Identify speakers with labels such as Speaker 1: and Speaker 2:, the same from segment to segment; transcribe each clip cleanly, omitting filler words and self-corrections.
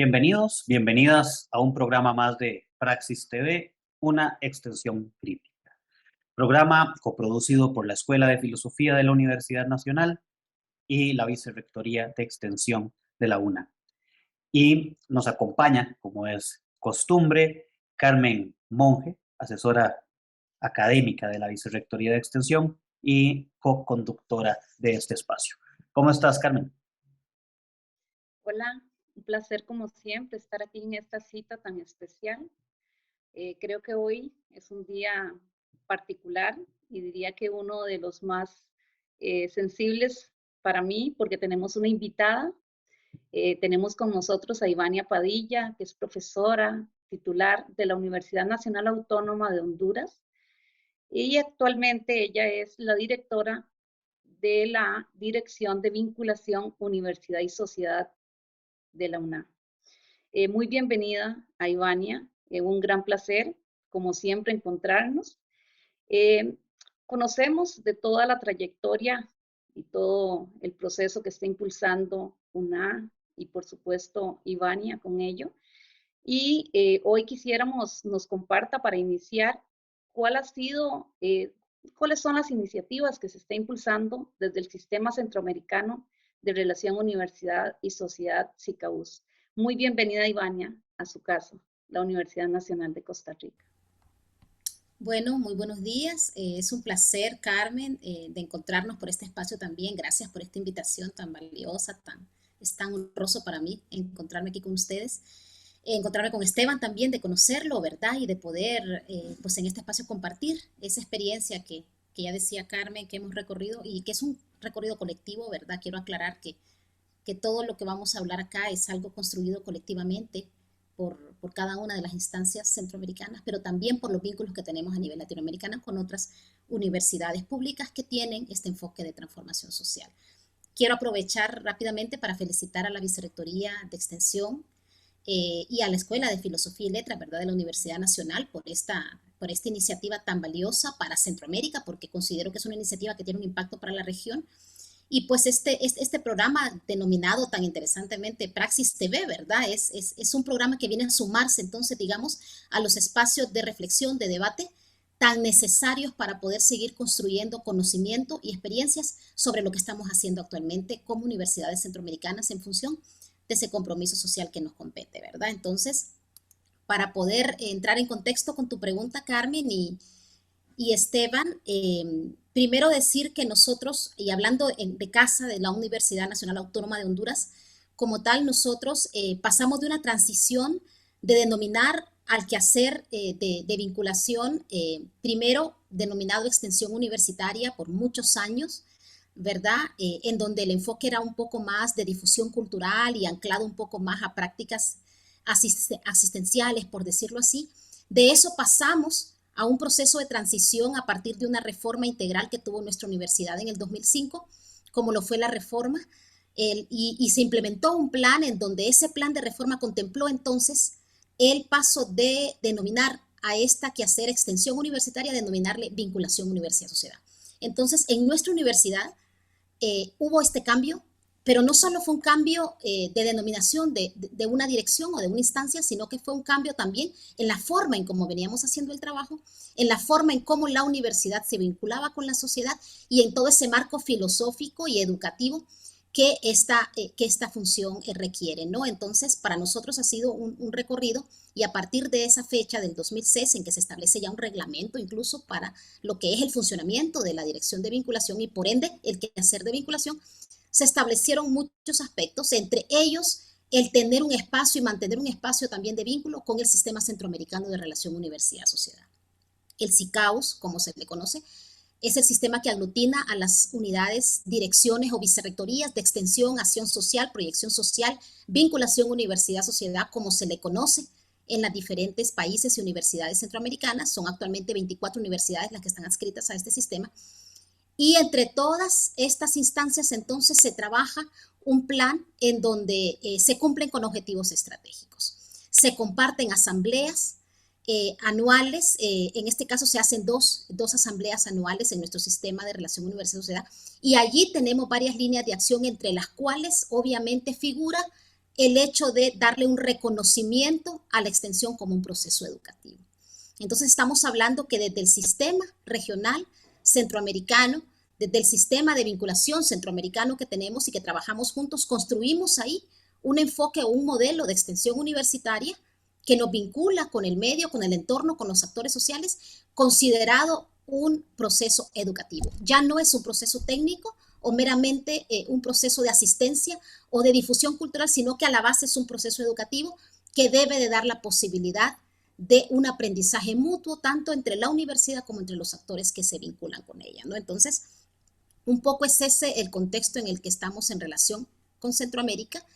Speaker 1: Bienvenidos, bienvenidas a un programa más de Praxis TV, una extensión crítica. Programa coproducido por la Escuela de Filosofía de la Universidad Nacional y la Vicerrectoría de Extensión de la UNA. Y nos acompaña, como es costumbre, Carmen Monge, asesora académica de la Vicerrectoría de Extensión y co-conductora de este espacio. ¿Cómo estás, Carmen?
Speaker 2: Hola, un placer como siempre estar aquí en esta cita tan especial. Creo que hoy es un día particular y diría que uno de los más sensibles para mí porque tenemos una invitada. Tenemos con nosotros a Ivania Padilla, que es profesora titular de la Universidad Nacional Autónoma de Honduras y actualmente ella es la directora de la Dirección de Vinculación Universidad y Sociedad de la UNAM. Muy bienvenida a Ivania, un gran placer, como siempre, encontrarnos. Eh, Conocemos de toda la trayectoria y todo el proceso que está impulsando UNA y por supuesto Ivania con ello. Y hoy quisiéramos nos comparta para iniciar cuál ha sido, cuáles son las iniciativas que se está impulsando desde el Sistema Centroamericano de Relación Universidad y Sociedad, SICAUS. Muy bienvenida, Ivania, a su casa, la Universidad Nacional de Costa Rica.
Speaker 3: Bueno, muy buenos días. Es un placer, Carmen, de encontrarnos por este espacio también. Gracias por esta invitación tan valiosa, es tan honroso para mí encontrarme aquí con ustedes. Encontrarme con Esteban también, de conocerlo, ¿verdad? Y de poder, pues en este espacio compartir esa experiencia que ya decía Carmen, que hemos recorrido y que es un recorrido colectivo, ¿verdad? Quiero aclarar que todo lo que vamos a hablar acá es algo construido colectivamente por cada una de las instancias centroamericanas, pero también por los vínculos que tenemos a nivel latinoamericano con otras universidades públicas que tienen este enfoque de transformación social. Quiero aprovechar rápidamente para felicitar a la Vicerrectoría de Extensión y a la Escuela de Filosofía y Letras, ¿verdad?, de la Universidad Nacional por esta iniciativa tan valiosa para Centroamérica, porque considero que es una iniciativa que tiene un impacto para la región. Y pues este programa denominado tan interesantemente Praxis TV, ¿verdad? Es un programa que viene a sumarse entonces, digamos, a los espacios de reflexión, de debate, tan necesarios para poder seguir construyendo conocimiento y experiencias sobre lo que estamos haciendo actualmente como universidades centroamericanas en función de ese compromiso social que nos compete, ¿verdad? Entonces, para poder entrar en contexto con tu pregunta, Carmen, y Esteban, primero decir que nosotros, y hablando de casa de la Universidad Nacional Autónoma de Honduras, como tal, nosotros pasamos de una transición de denominar al quehacer de vinculación, primero denominado extensión universitaria por muchos años, ¿verdad? En donde el enfoque era un poco más de difusión cultural y anclado un poco más a prácticas asistenciales, por decirlo así. De eso pasamos a un proceso de transición a partir de una reforma integral que tuvo nuestra universidad en el 2005, como lo fue la reforma, y se implementó un plan en donde ese plan de reforma contempló entonces el paso de denominar a esta quehacer extensión universitaria, denominarle vinculación universidad-sociedad. Entonces, en nuestra universidad hubo este cambio, pero no solo fue un cambio de denominación de una dirección o de una instancia, sino que fue un cambio también en la forma en cómo veníamos haciendo el trabajo, en la forma en cómo la universidad se vinculaba con la sociedad y en todo ese marco filosófico y educativo que esta función requiere, ¿no? Entonces, para nosotros ha sido un recorrido y a partir de esa fecha del 2006 en que se establece ya un reglamento incluso para lo que es el funcionamiento de la dirección de vinculación y por ende el quehacer de vinculación, se establecieron muchos aspectos, entre ellos el tener un espacio y mantener un espacio también de vínculo con el Sistema Centroamericano de Relación Universidad-Sociedad. El SICAUS, como se le conoce, es el sistema que aglutina a las unidades, direcciones o vicerrectorías de extensión, acción social, proyección social, vinculación universidad-sociedad, como se le conoce en los diferentes países y universidades centroamericanas. Son actualmente 24 universidades las que están adscritas a este sistema. Y entre todas estas instancias, entonces, se trabaja un plan en donde se cumplen con objetivos estratégicos. Se comparten asambleas anuales, en este caso se hacen dos asambleas anuales en nuestro sistema de relación universidad-sociedad, y allí tenemos varias líneas de acción, entre las cuales obviamente figura el hecho de darle un reconocimiento a la extensión como un proceso educativo. Entonces estamos hablando que desde el sistema regional centroamericano, desde el sistema de vinculación centroamericano que tenemos y que trabajamos juntos, construimos ahí un enfoque o un modelo de extensión universitaria que nos vincula con el medio, con el entorno, con los actores sociales, considerado un proceso educativo. Ya no es un proceso técnico o meramente un proceso de asistencia o de difusión cultural, sino que a la base es un proceso educativo que debe de dar la posibilidad de un aprendizaje mutuo, tanto entre la universidad como entre los actores que se vinculan con ella, ¿no? Entonces, un poco es ese el contexto en el que estamos en relación con Centroamérica.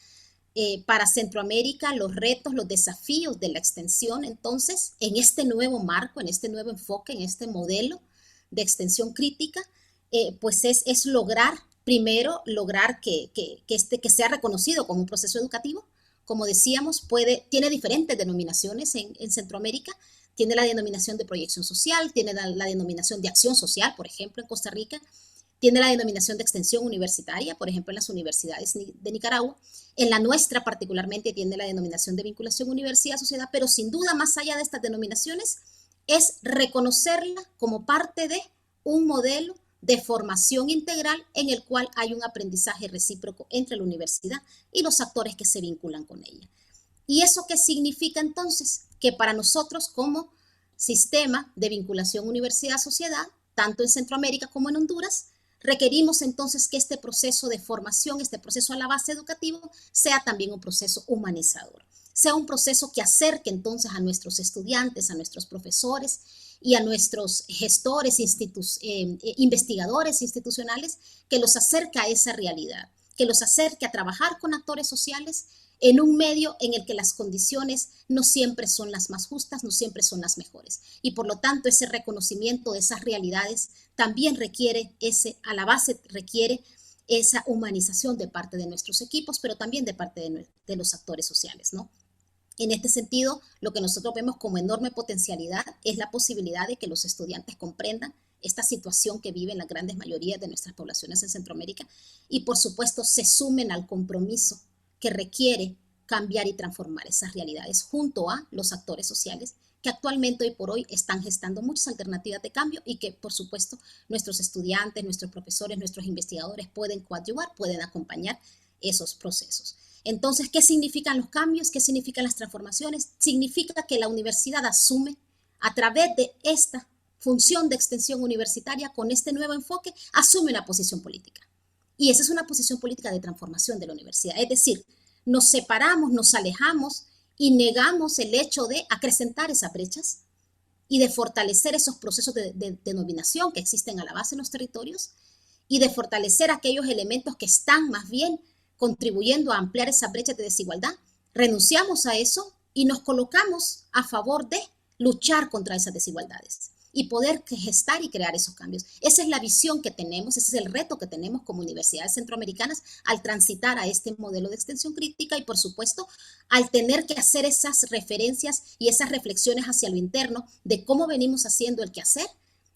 Speaker 3: Para Centroamérica, los retos, los desafíos de la extensión, entonces, en este nuevo marco, en este nuevo enfoque, en este modelo de extensión crítica, pues es lograr, primero, lograr que sea reconocido como un proceso educativo. Como decíamos, tiene diferentes denominaciones en Centroamérica. Tiene la denominación de proyección social, tiene la denominación de acción social, por ejemplo, en Costa Rica. Tiene la denominación de extensión universitaria, por ejemplo, en las universidades de Nicaragua. En la nuestra particularmente tiene la denominación de vinculación universidad-sociedad, pero sin duda, más allá de estas denominaciones, es reconocerla como parte de un modelo de formación integral en el cual hay un aprendizaje recíproco entre la universidad y los actores que se vinculan con ella. ¿Y eso qué significa entonces? Que para nosotros como sistema de vinculación universidad-sociedad, tanto en Centroamérica como en Honduras, requerimos entonces que este proceso de formación, este proceso a la base educativo, sea también un proceso humanizador, sea un proceso que acerque entonces a nuestros estudiantes, a nuestros profesores y a nuestros gestores, investigadores institucionales, que los acerque a esa realidad, que los acerque a trabajar con actores sociales en un medio en el que las condiciones no siempre son las más justas, no siempre son las mejores. Y por lo tanto, ese reconocimiento de esas realidades también requiere a la base requiere esa humanización de parte de nuestros equipos, pero también de parte de los actores sociales, ¿no? En este sentido, lo que nosotros vemos como enorme potencialidad es la posibilidad de que los estudiantes comprendan esta situación que viven las grandes mayorías de nuestras poblaciones en Centroamérica y, por supuesto, se sumen al compromiso que requiere cambiar y transformar esas realidades junto a los actores sociales que actualmente hoy por hoy están gestando muchas alternativas de cambio y que, por supuesto, nuestros estudiantes, nuestros profesores, nuestros investigadores pueden coadyuvar, pueden acompañar esos procesos. Entonces, ¿qué significan los cambios? ¿Qué significan las transformaciones? Significa que la universidad asume, a través de esta función de extensión universitaria, con este nuevo enfoque, asume una posición política. Y esa es una posición política de transformación de la universidad. Es decir, nos separamos, nos alejamos y negamos el hecho de acrecentar esas brechas y de fortalecer esos procesos de denominación que existen a la base en los territorios y de fortalecer aquellos elementos que están más bien contribuyendo a ampliar esas brechas de desigualdad. Renunciamos a eso y nos colocamos a favor de luchar contra esas desigualdades y poder gestar y crear esos cambios. Esa es la visión que tenemos, ese es el reto que tenemos como universidades centroamericanas al transitar a este modelo de extensión crítica y, por supuesto, al tener que hacer esas referencias y esas reflexiones hacia lo interno de cómo venimos haciendo el quehacer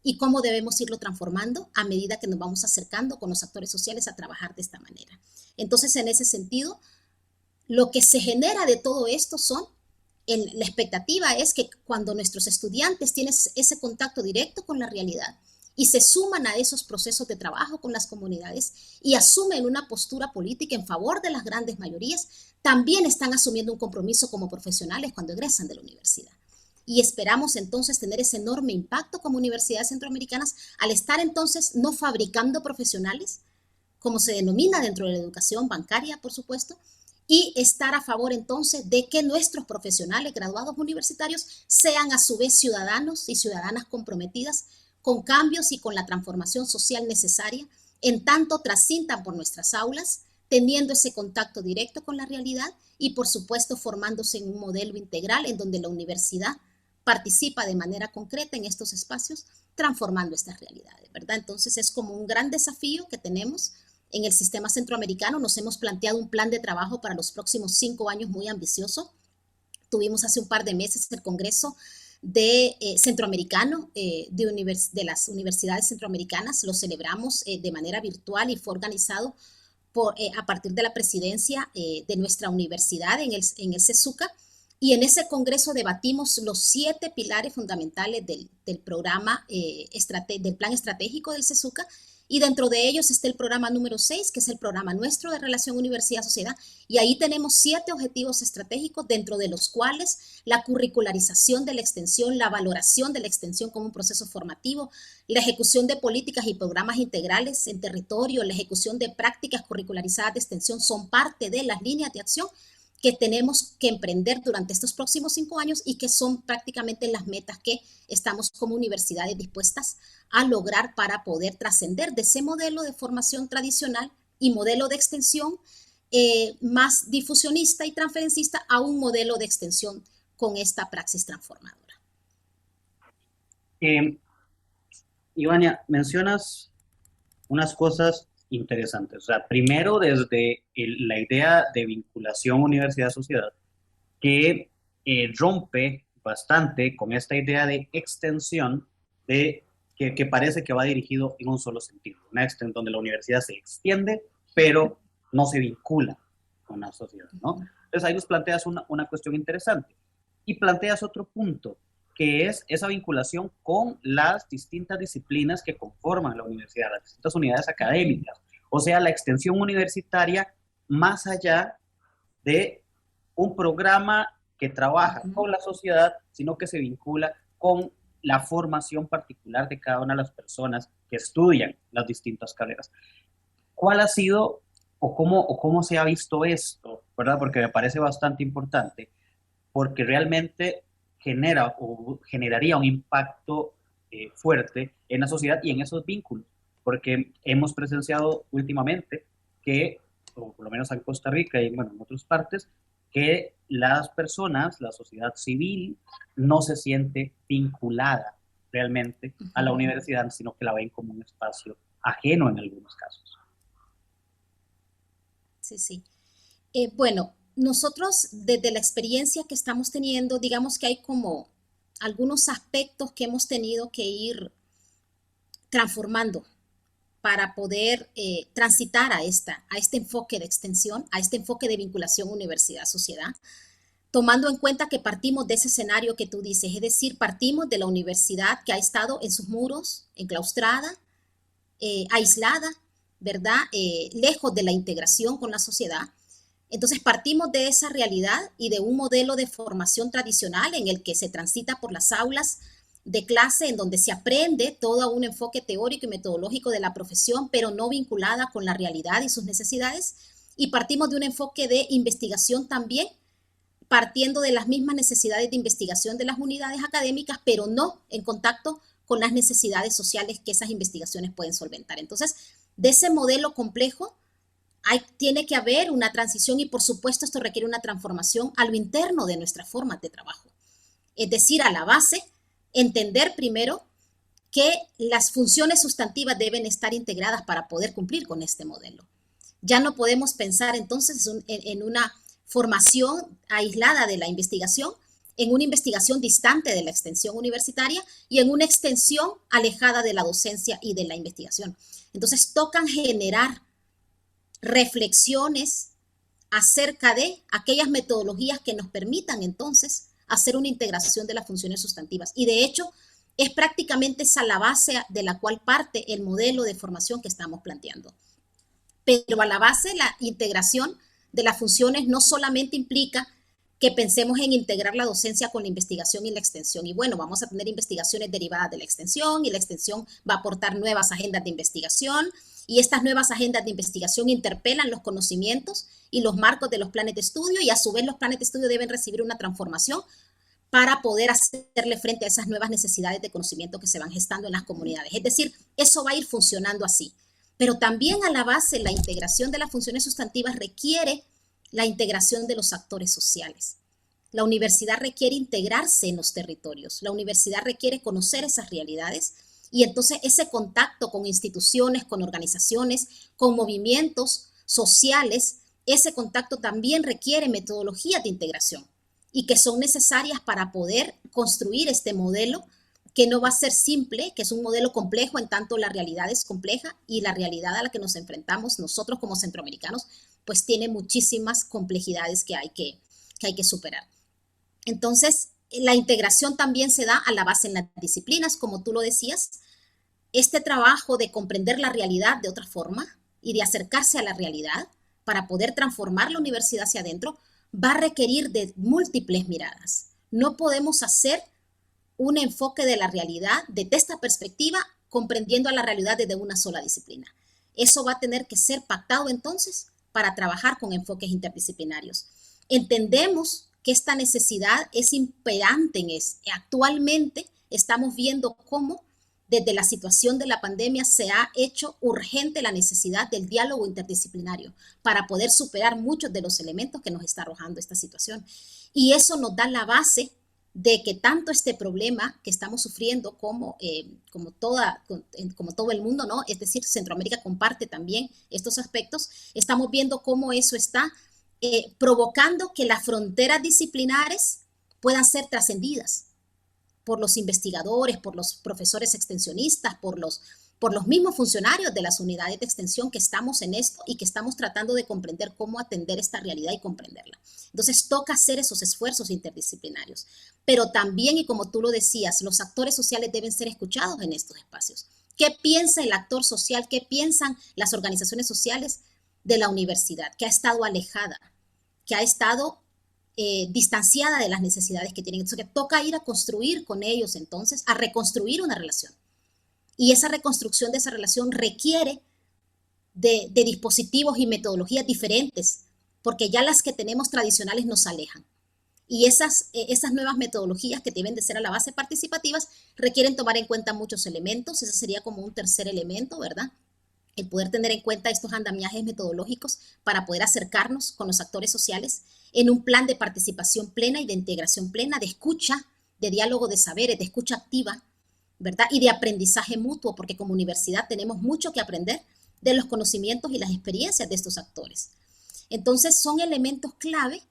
Speaker 3: y cómo debemos irlo transformando a medida que nos vamos acercando con los actores sociales a trabajar de esta manera. Entonces, en ese sentido, lo que se genera de todo esto la expectativa es que cuando nuestros estudiantes tienen ese contacto directo con la realidad y se suman a esos procesos de trabajo con las comunidades y asumen una postura política en favor de las grandes mayorías, también están asumiendo un compromiso como profesionales cuando egresan de la universidad. Y esperamos entonces tener ese enorme impacto como universidades centroamericanas al estar entonces no fabricando profesionales, como se denomina dentro de la educación bancaria, por supuesto, y estar a favor entonces de que nuestros profesionales graduados universitarios sean a su vez ciudadanos y ciudadanas comprometidas con cambios y con la transformación social necesaria, en tanto transitan por nuestras aulas, teniendo ese contacto directo con la realidad y, por supuesto, formándose en un modelo integral en donde la universidad participa de manera concreta en estos espacios, transformando estas realidades, ¿verdad? Entonces es como un gran desafío que tenemos en el sistema centroamericano. Nos hemos planteado un plan de trabajo para los próximos 5 años muy ambicioso. Tuvimos hace un par de meses el Congreso centroamericano de las universidades centroamericanas. Lo celebramos de manera virtual y fue organizado a partir de la presidencia de nuestra universidad en el CESUCA, y en ese congreso debatimos los 7 pilares fundamentales del programa, del plan estratégico del CESUCA, y dentro de ellos está el programa número 6, que es el programa nuestro de relación universidad-sociedad, y ahí tenemos 7 objetivos estratégicos, dentro de los cuales la curricularización de la extensión, la valoración de la extensión como un proceso formativo, la ejecución de políticas y programas integrales en territorio, la ejecución de prácticas curricularizadas de extensión son parte de las líneas de acción que tenemos que emprender durante estos próximos 5 años y que son prácticamente las metas que estamos como universidades dispuestas a lograr para poder trascender de ese modelo de formación tradicional y modelo de extensión más difusionista y transferencista a un modelo de extensión con esta praxis transformadora.
Speaker 1: Ivania, mencionas unas cosas interesantes. O sea, primero desde la idea de vinculación universidad-sociedad, que rompe bastante con esta idea de extensión que parece que va dirigido en un solo sentido, una extensión donde la universidad se extiende, pero no se vincula con la sociedad, ¿no? Entonces ahí nos planteas una cuestión interesante y planteas otro punto, que es esa vinculación con las distintas disciplinas que conforman la universidad, las distintas unidades académicas, o sea, la extensión universitaria más allá de un programa que trabaja con la sociedad, sino que se vincula con la formación particular de cada una de las personas que estudian las distintas carreras. ¿Cuál ha sido o cómo se ha visto esto, verdad? Porque me parece bastante importante, porque realmente genera o generaría un impacto fuerte en la sociedad y en esos vínculos, porque hemos presenciado últimamente que, o por lo menos en Costa Rica y bueno, en otras partes, que las personas, la sociedad civil, no se siente vinculada realmente a la universidad, sino que la ven como un espacio ajeno en algunos casos.
Speaker 3: Sí. Bueno, nosotros desde la experiencia que estamos teniendo, digamos que hay como algunos aspectos que hemos tenido que ir transformando para poder transitar a este enfoque de extensión, a este enfoque de vinculación universidad-sociedad, tomando en cuenta que partimos de ese escenario que tú dices, es decir, partimos de la universidad que ha estado en sus muros, enclaustrada, aislada, ¿verdad? Lejos de la integración con la sociedad. Entonces partimos de esa realidad y de un modelo de formación tradicional en el que se transita por las aulas de clase, en donde se aprende todo un enfoque teórico y metodológico de la profesión, pero no vinculada con la realidad y sus necesidades. Y partimos de un enfoque de investigación también, partiendo de las mismas necesidades de investigación de las unidades académicas, pero no en contacto con las necesidades sociales que esas investigaciones pueden solventar. Entonces, de ese modelo complejo, tiene que haber una transición y por supuesto esto requiere una transformación a lo interno de nuestras formas de trabajo. Es decir, a la base, entender primero que las funciones sustantivas deben estar integradas para poder cumplir con este modelo. Ya no podemos pensar entonces en una formación aislada de la investigación, en una investigación distante de la extensión universitaria y en una extensión alejada de la docencia y de la investigación. Entonces tocan generar reflexiones acerca de aquellas metodologías que nos permitan entonces hacer una integración de las funciones sustantivas. Y de hecho, es prácticamente esa la base de la cual parte el modelo de formación que estamos planteando. Pero a la base, la integración de las funciones no solamente implica que pensemos en integrar la docencia con la investigación y la extensión. Y bueno, vamos a tener investigaciones derivadas de la extensión y la extensión va a aportar nuevas agendas de investigación y estas nuevas agendas de investigación interpelan los conocimientos y los marcos de los planes de estudio y a su vez los planes de estudio deben recibir una transformación para poder hacerle frente a esas nuevas necesidades de conocimiento que se van gestando en las comunidades. Es decir, eso va a ir funcionando así. Pero también a la base, la integración de las funciones sustantivas requiere la integración de los actores sociales. La universidad requiere integrarse en los territorios. La universidad requiere conocer esas realidades y entonces ese contacto con instituciones, con organizaciones, con movimientos sociales, ese contacto también requiere metodologías de integración y que son necesarias para poder construir este modelo que no va a ser simple, que es un modelo complejo en tanto la realidad es compleja y la realidad a la que nos enfrentamos nosotros como centroamericanos, pues tiene muchísimas complejidades que hay que superar. Entonces, la integración también se da a la base en las disciplinas, como tú lo decías. Este trabajo de comprender la realidad de otra forma y de acercarse a la realidad para poder transformar la universidad hacia adentro va a requerir de múltiples miradas. No podemos hacer un enfoque de la realidad desde esta perspectiva, comprendiendo a la realidad desde una sola disciplina. Eso va a tener que ser pactado entonces para trabajar con enfoques interdisciplinarios. Entendemos que esta necesidad es imperante actualmente estamos viendo cómo desde la situación de la pandemia se ha hecho urgente la necesidad del diálogo interdisciplinario para poder superar muchos de los elementos que nos está arrojando esta situación. Y eso nos da la base de que tanto este problema que estamos sufriendo como todo el mundo, ¿no? Es decir, Centroamérica comparte también estos aspectos, estamos viendo cómo eso está provocando que las fronteras disciplinares puedan ser trascendidas por los investigadores, por los profesores extensionistas, por los mismos funcionarios de las unidades de extensión que estamos en esto y que estamos tratando de comprender cómo atender esta realidad y comprenderla. Entonces toca hacer esos esfuerzos interdisciplinarios, pero también, y como tú lo decías, los actores sociales deben ser escuchados en estos espacios. ¿Qué piensa el actor social? ¿Qué piensan las organizaciones sociales de la universidad, que ha estado alejada, que ha estado distanciada de las necesidades que tienen? Entonces, que toca ir a construir con ellos entonces, a reconstruir una relación. Y esa reconstrucción de esa relación requiere de dispositivos y metodologías diferentes, porque ya las que tenemos tradicionales nos alejan. Y esas nuevas metodologías que deben de ser a la base participativas requieren tomar en cuenta muchos elementos. Ese sería como un tercer elemento, ¿verdad? El poder tener en cuenta estos andamiajes metodológicos para poder acercarnos con los actores sociales en un plan de participación plena y de integración plena, de escucha, de diálogo de saberes, de escucha activa, ¿verdad? Y de aprendizaje mutuo, porque como universidad tenemos mucho que aprender de los conocimientos y las experiencias de estos actores. Entonces son elementos clave,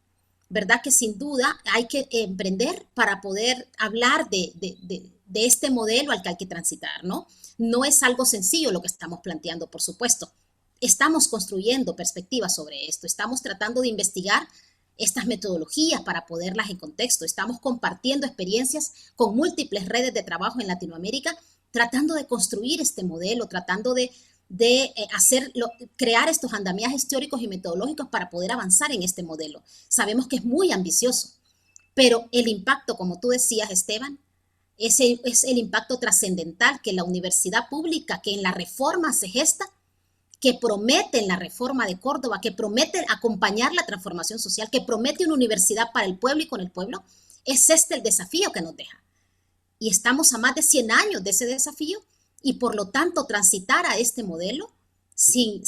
Speaker 3: ¿verdad? Que sin duda hay que emprender para poder hablar de este modelo al que hay que transitar, ¿no? No es algo sencillo lo que estamos planteando, por supuesto. Estamos construyendo perspectivas sobre esto, estamos tratando de investigar estas metodologías para ponerlas en contexto, estamos compartiendo experiencias con múltiples redes de trabajo en Latinoamérica, tratando de construir este modelo, tratando de crear estos andamiajes teóricos y metodológicos para poder avanzar en este modelo. Sabemos que es muy ambicioso, pero el impacto, como tú decías, Esteban, es el impacto trascendental que la universidad pública, que en la reforma se gesta, que promete en la reforma de Córdoba, que promete acompañar la transformación social, que promete una universidad para el pueblo y con el pueblo, es este el desafío que nos deja. Y estamos a más de 100 años de ese desafío y por lo tanto transitar a este modelo sin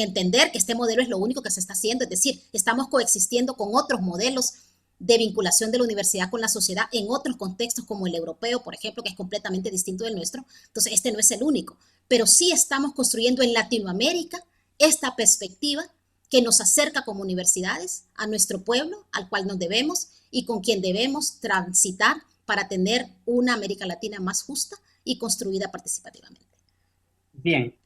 Speaker 3: entender que este modelo es lo único que se está haciendo, es decir, estamos coexistiendo con otros modelos de vinculación de la universidad con la sociedad en otros contextos como el europeo, por ejemplo, que es completamente distinto del nuestro. Entonces, este no es el único, pero sí estamos construyendo en Latinoamérica esta perspectiva que nos acerca como universidades a nuestro pueblo, al cual nos debemos y con quien debemos transitar para tener una América Latina más justa y construida participativamente.
Speaker 1: Bien,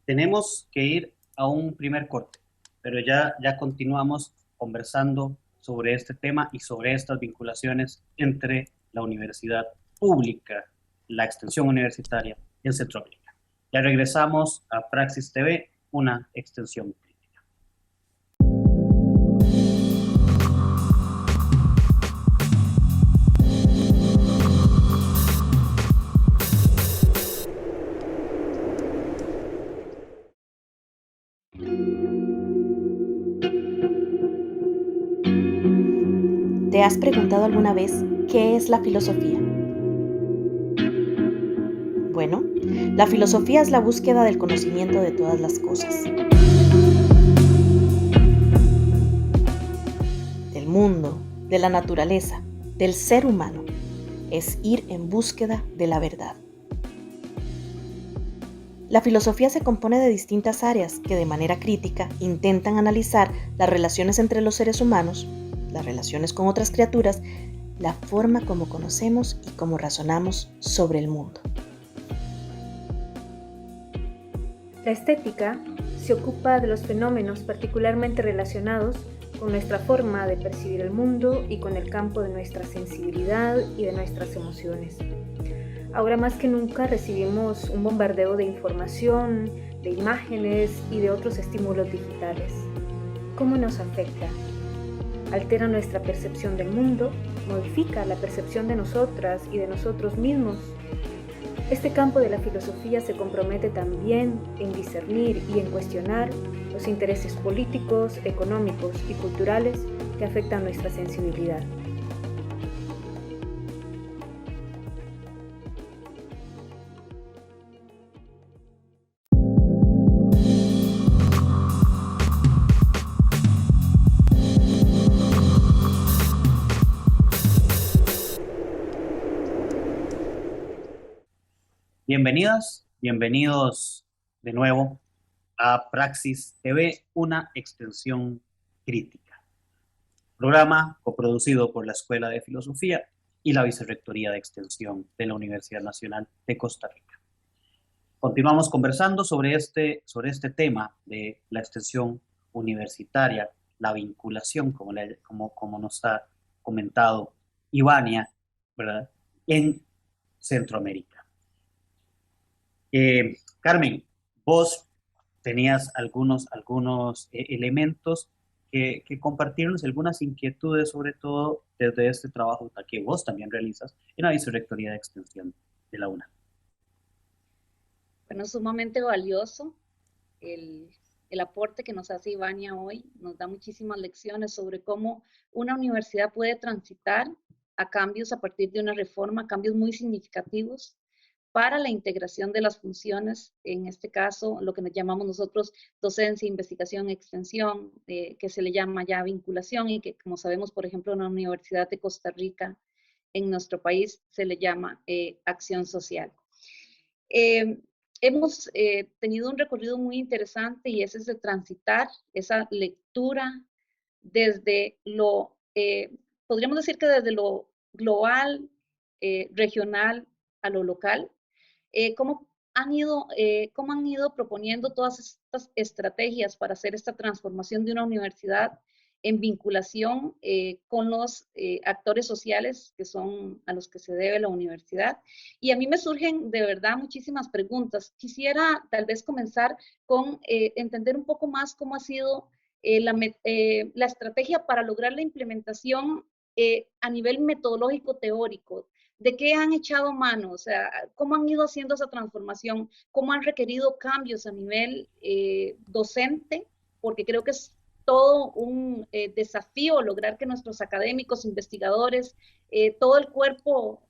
Speaker 1: tenemos que ir a un primer corte, pero ya continuamos conversando sobre este tema y sobre estas vinculaciones entre la universidad pública, la extensión universitaria en Centroamérica. Ya regresamos a Praxis TV, una extensión crítica.
Speaker 4: ¿Te has preguntado alguna vez qué es la filosofía? Bueno, la filosofía es la búsqueda del conocimiento de todas las cosas. Del mundo, de la naturaleza, del ser humano. Es ir en búsqueda de la verdad. La filosofía se compone de distintas áreas que de manera crítica intentan analizar las relaciones entre los seres humanos, las relaciones con otras criaturas la forma como conocemos y como razonamos sobre el mundo.
Speaker 5: La estética se ocupa de los fenómenos particularmente relacionados con nuestra forma de percibir el mundo y con el campo de nuestra sensibilidad y de nuestras emociones. Ahora más que nunca recibimos un bombardeo de información, de imágenes y de otros estímulos digitales. ¿Cómo nos afecta? Altera nuestra percepción del mundo, modifica la percepción de nosotras y de nosotros mismos. Este campo de la filosofía se compromete también en discernir y en cuestionar los intereses políticos, económicos y culturales que afectan nuestra sensibilidad.
Speaker 1: Bienvenidas, bienvenidos de nuevo a Praxis TV, una extensión crítica. Programa coproducido por la Escuela de Filosofía y la Vicerrectoría de Extensión de la Universidad Nacional de Costa Rica. Continuamos conversando sobre este tema de la extensión universitaria, la vinculación, como nos ha comentado Ivania, ¿verdad?, en Centroamérica. Carmen, vos tenías algunos elementos que compartirnos, algunas inquietudes, sobre todo desde este trabajo que vos también realizas en la Vicerrectoría de Extensión de la UNAM.
Speaker 2: Bueno, sumamente valioso el aporte que nos hace Ivania hoy. Nos da muchísimas lecciones sobre cómo una universidad puede transitar a cambios a partir de una reforma, cambios muy significativos para la integración de las funciones, en este caso, lo que nos llamamos nosotros docencia, investigación, extensión, que se le llama ya vinculación y que, como sabemos, por ejemplo, en la Universidad de Costa Rica, en nuestro país, se le llama acción social. Hemos tenido un recorrido muy interesante y ese es de transitar esa lectura desde lo, podríamos decir que desde lo global, regional a lo local. ¿Cómo han ido proponiendo todas estas estrategias para hacer esta transformación de una universidad en vinculación con los actores sociales que son a los que se debe la universidad? Y a mí me surgen de verdad muchísimas preguntas. Quisiera tal vez comenzar con entender un poco más cómo ha sido la estrategia para lograr la implementación a nivel metodológico teórico. ¿De qué han echado mano? O sea, ¿cómo han ido haciendo esa transformación? ¿Cómo han requerido cambios a nivel docente? Porque creo que es todo un desafío lograr que nuestros académicos, investigadores, todo el cuerpo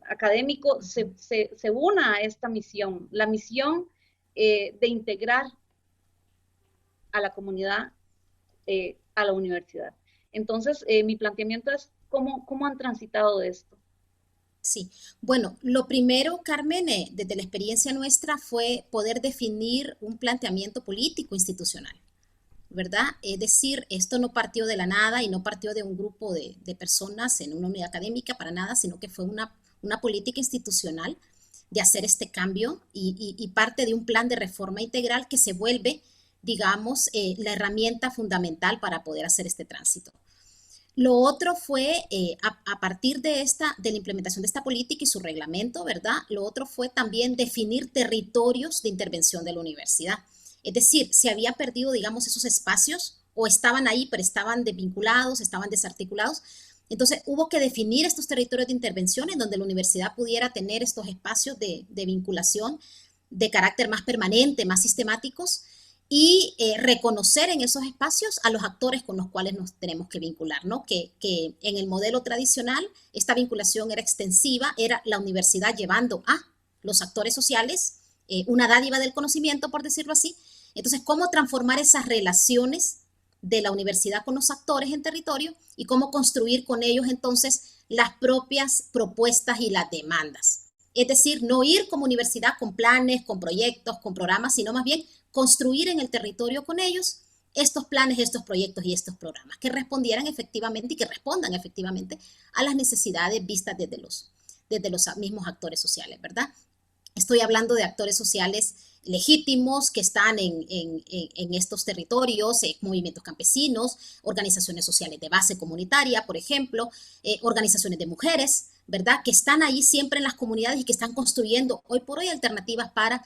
Speaker 2: académico se una a esta misión, la misión de integrar a la comunidad a la universidad. Entonces, mi planteamiento es ¿cómo han transitado esto?
Speaker 3: Sí, bueno, lo primero, Carmen, desde la experiencia nuestra fue poder definir un planteamiento político institucional, ¿verdad? Es decir, esto no partió de la nada y no partió de un grupo de personas en una unidad académica para nada, sino que fue una política institucional de hacer este cambio y parte de un plan de reforma integral que se vuelve, digamos, la herramienta fundamental para poder hacer este tránsito. Lo otro fue, a partir de la implementación de esta política y su reglamento, ¿verdad? Lo otro fue también definir territorios de intervención de la universidad. Es decir, se había perdido, digamos, esos espacios, o estaban ahí, pero estaban desvinculados, estaban desarticulados. Entonces, hubo que definir estos territorios de intervención en donde la universidad pudiera tener estos espacios de vinculación de carácter más permanente, más sistemáticos, y reconocer en esos espacios a los actores con los cuales nos tenemos que vincular, ¿no? Que en el modelo tradicional esta vinculación era extensiva, era la universidad llevando a los actores sociales una dádiva del conocimiento, por decirlo así. Entonces, ¿cómo transformar esas relaciones de la universidad con los actores en territorio y cómo construir con ellos entonces las propias propuestas y las demandas? Es decir, no ir como universidad con planes, con proyectos, con programas, sino más bien construir en el territorio con ellos estos planes, estos proyectos y estos programas que respondieran efectivamente y que respondan efectivamente a las necesidades vistas desde los mismos actores sociales, ¿verdad? Estoy hablando de actores sociales legítimos que están en estos territorios, movimientos campesinos, organizaciones sociales de base comunitaria, por ejemplo, organizaciones de mujeres, ¿verdad? Que están ahí siempre en las comunidades y que están construyendo hoy por hoy alternativas para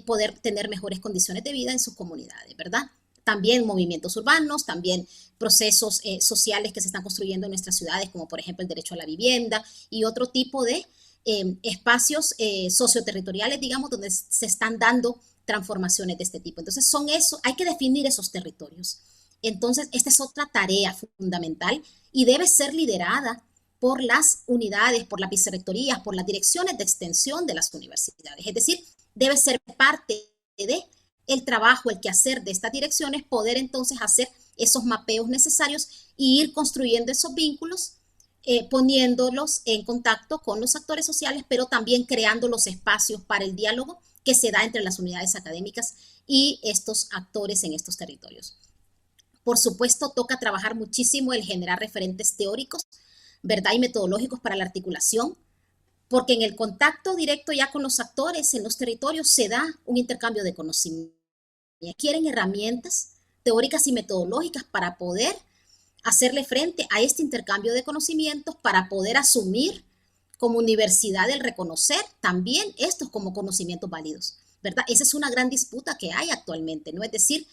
Speaker 3: poder tener mejores condiciones de vida en sus comunidades, ¿verdad? También movimientos urbanos, también procesos sociales que se están construyendo en nuestras ciudades, como por ejemplo el derecho a la vivienda y otro tipo de espacios socioterritoriales, digamos, donde se están dando transformaciones de este tipo. Entonces, hay que definir esos territorios. Entonces, esta es otra tarea fundamental y debe ser liderada por las unidades, por las vicerrectorías, por las direcciones de extensión de las universidades. Es decir, debe ser parte de el trabajo, el quehacer de estas direcciones, poder entonces hacer esos mapeos necesarios y ir construyendo esos vínculos, poniéndolos en contacto con los actores sociales, pero también creando los espacios para el diálogo que se da entre las unidades académicas y estos actores en estos territorios. Por supuesto, toca trabajar muchísimo el generar referentes teóricos, ¿verdad? Y metodológicos para la articulación, porque en el contacto directo ya con los actores en los territorios se da un intercambio de conocimiento. Quieren herramientas teóricas y metodológicas para poder hacerle frente a este intercambio de conocimientos, para poder asumir como universidad el reconocer también estos como conocimientos válidos, ¿verdad? Esa es una gran disputa que hay actualmente, ¿no? Es decir,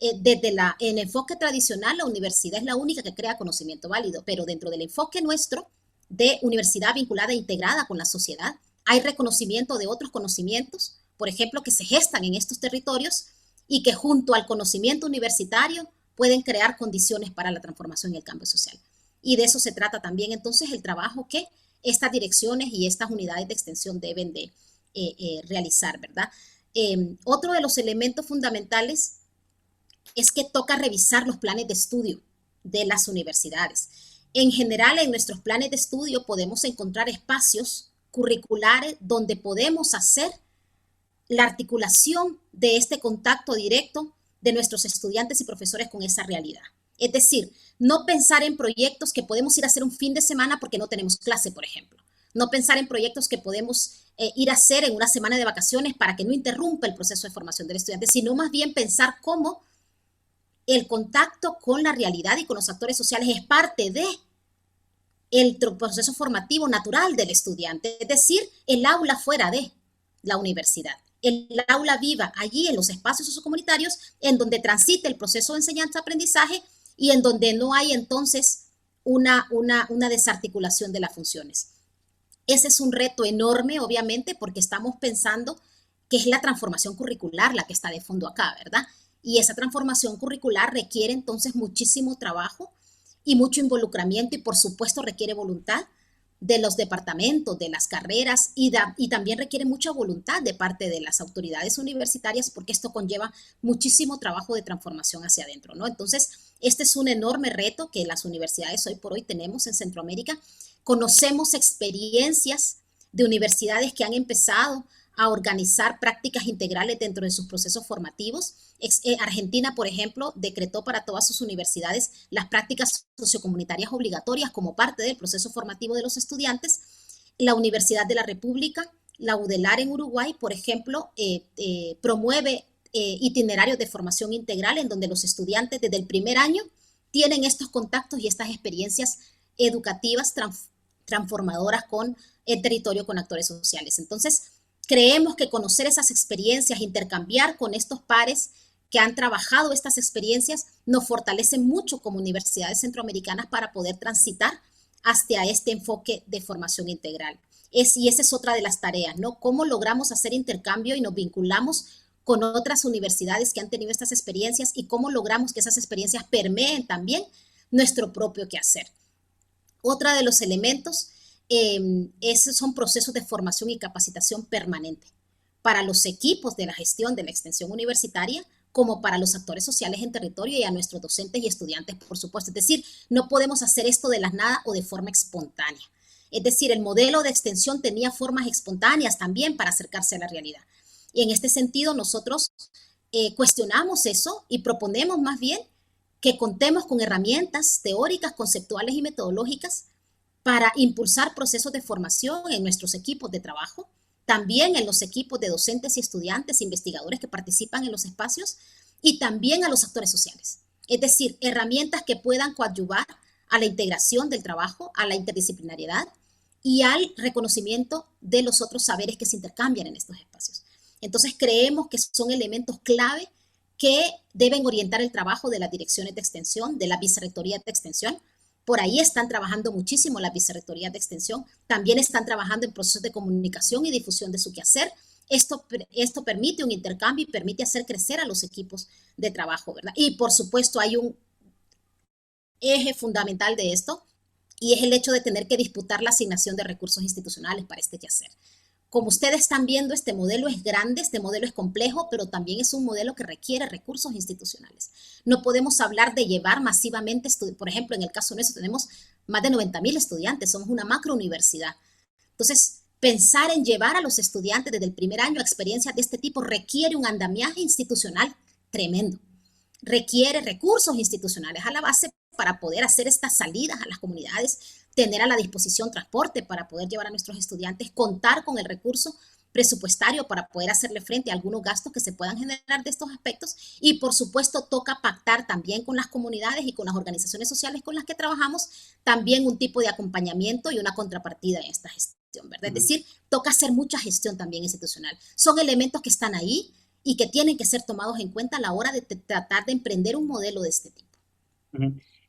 Speaker 3: desde el enfoque tradicional, la universidad es la única que crea conocimiento válido, pero dentro del enfoque nuestro de universidad vinculada e integrada con la sociedad, hay reconocimiento de otros conocimientos, por ejemplo, que se gestan en estos territorios y que junto al conocimiento universitario pueden crear condiciones para la transformación y el cambio social. Y de eso se trata también entonces el trabajo que estas direcciones y estas unidades de extensión deben de realizar, ¿verdad? Otro de los elementos fundamentales es que toca revisar los planes de estudio de las universidades. En general, en nuestros planes de estudio podemos encontrar espacios curriculares donde podemos hacer la articulación de este contacto directo de nuestros estudiantes y profesores con esa realidad. Es decir, no pensar en proyectos que podemos ir a hacer un fin de semana porque no tenemos clase, por ejemplo. No pensar en proyectos que podemos ir a hacer en una semana de vacaciones para que no interrumpa el proceso de formación del estudiante, sino más bien pensar cómo el contacto con la realidad y con los actores sociales es parte de el proceso formativo natural del estudiante, es decir, el aula fuera de la universidad, el aula viva allí en los espacios sociocomunitarios en donde transita el proceso de enseñanza-aprendizaje y en donde no hay entonces una desarticulación de las funciones. Ese es un reto enorme, obviamente, porque estamos pensando que es la transformación curricular la que está de fondo acá, ¿verdad? Y esa transformación curricular requiere entonces muchísimo trabajo y mucho involucramiento y por supuesto requiere voluntad de los departamentos, de las carreras y también requiere mucha voluntad de parte de las autoridades universitarias porque esto conlleva muchísimo trabajo de transformación hacia adentro, ¿no? Entonces, este es un enorme reto que las universidades hoy por hoy tenemos en Centroamérica. Conocemos experiencias de universidades que han empezado a organizar prácticas integrales dentro de sus procesos formativos. Argentina, por ejemplo, decretó para todas sus universidades las prácticas sociocomunitarias obligatorias como parte del proceso formativo de los estudiantes. La Universidad de la República, la UDELAR en Uruguay, por ejemplo, promueve itinerarios de formación integral en donde los estudiantes desde el primer año tienen estos contactos y estas experiencias educativas transformadoras con el territorio, con actores sociales. Entonces, creemos que conocer esas experiencias, intercambiar con estos pares que han trabajado estas experiencias, nos fortalece mucho como universidades centroamericanas para poder transitar hacia este enfoque de formación integral. Y esa es otra de las tareas, ¿no? ¿Cómo logramos hacer intercambio y nos vinculamos con otras universidades que han tenido estas experiencias y cómo logramos que esas experiencias permeen también nuestro propio quehacer? Otra de los elementos son procesos de formación y capacitación permanente para los equipos de la gestión de la extensión universitaria como para los actores sociales en territorio y a nuestros docentes y estudiantes, por supuesto. Es decir, no podemos hacer esto de la nada o de forma espontánea. Es decir, el modelo de extensión tenía formas espontáneas también para acercarse a la realidad. Y en este sentido, nosotros cuestionamos eso y proponemos más bien que contemos con herramientas teóricas, conceptuales y metodológicas para impulsar procesos de formación en nuestros equipos de trabajo, también en los equipos de docentes y estudiantes, investigadores que participan en los espacios, y también a los actores sociales. Es decir, herramientas que puedan coadyuvar a la integración del trabajo, a la interdisciplinariedad y al reconocimiento de los otros saberes que se intercambian en estos espacios. Entonces, creemos que son elementos clave que deben orientar el trabajo de las direcciones de extensión, de la vicerrectoría de extensión. Por ahí están trabajando muchísimo las vicerrectorías de extensión, también están trabajando en procesos de comunicación y difusión de su quehacer. Esto permite un intercambio y permite hacer crecer a los equipos de trabajo, ¿verdad? Y por supuesto hay un eje fundamental de esto, y es el hecho de tener que disputar la asignación de recursos institucionales para este quehacer. Como ustedes están viendo, este modelo es grande, este modelo es complejo, pero también es un modelo que requiere recursos institucionales. No podemos hablar de llevar masivamente, por ejemplo, en el caso nuestro tenemos más de 90,000 estudiantes, somos una macrouniversidad. Entonces, pensar en llevar a los estudiantes desde el primer año a experiencias de este tipo requiere un andamiaje institucional tremendo. Requiere recursos institucionales a la base para poder hacer estas salidas a las comunidades, tener a la disposición transporte para poder llevar a nuestros estudiantes, contar con el recurso presupuestario para poder hacerle frente a algunos gastos que se puedan generar de estos aspectos, y por supuesto toca pactar también con las comunidades y con las organizaciones sociales con las que trabajamos también un tipo de acompañamiento y una contrapartida en esta gestión, ¿verdad? Es decir, toca hacer mucha gestión también institucional. Son elementos que están ahí y que tienen que ser tomados en cuenta a la hora de tratar de emprender un modelo de este tipo.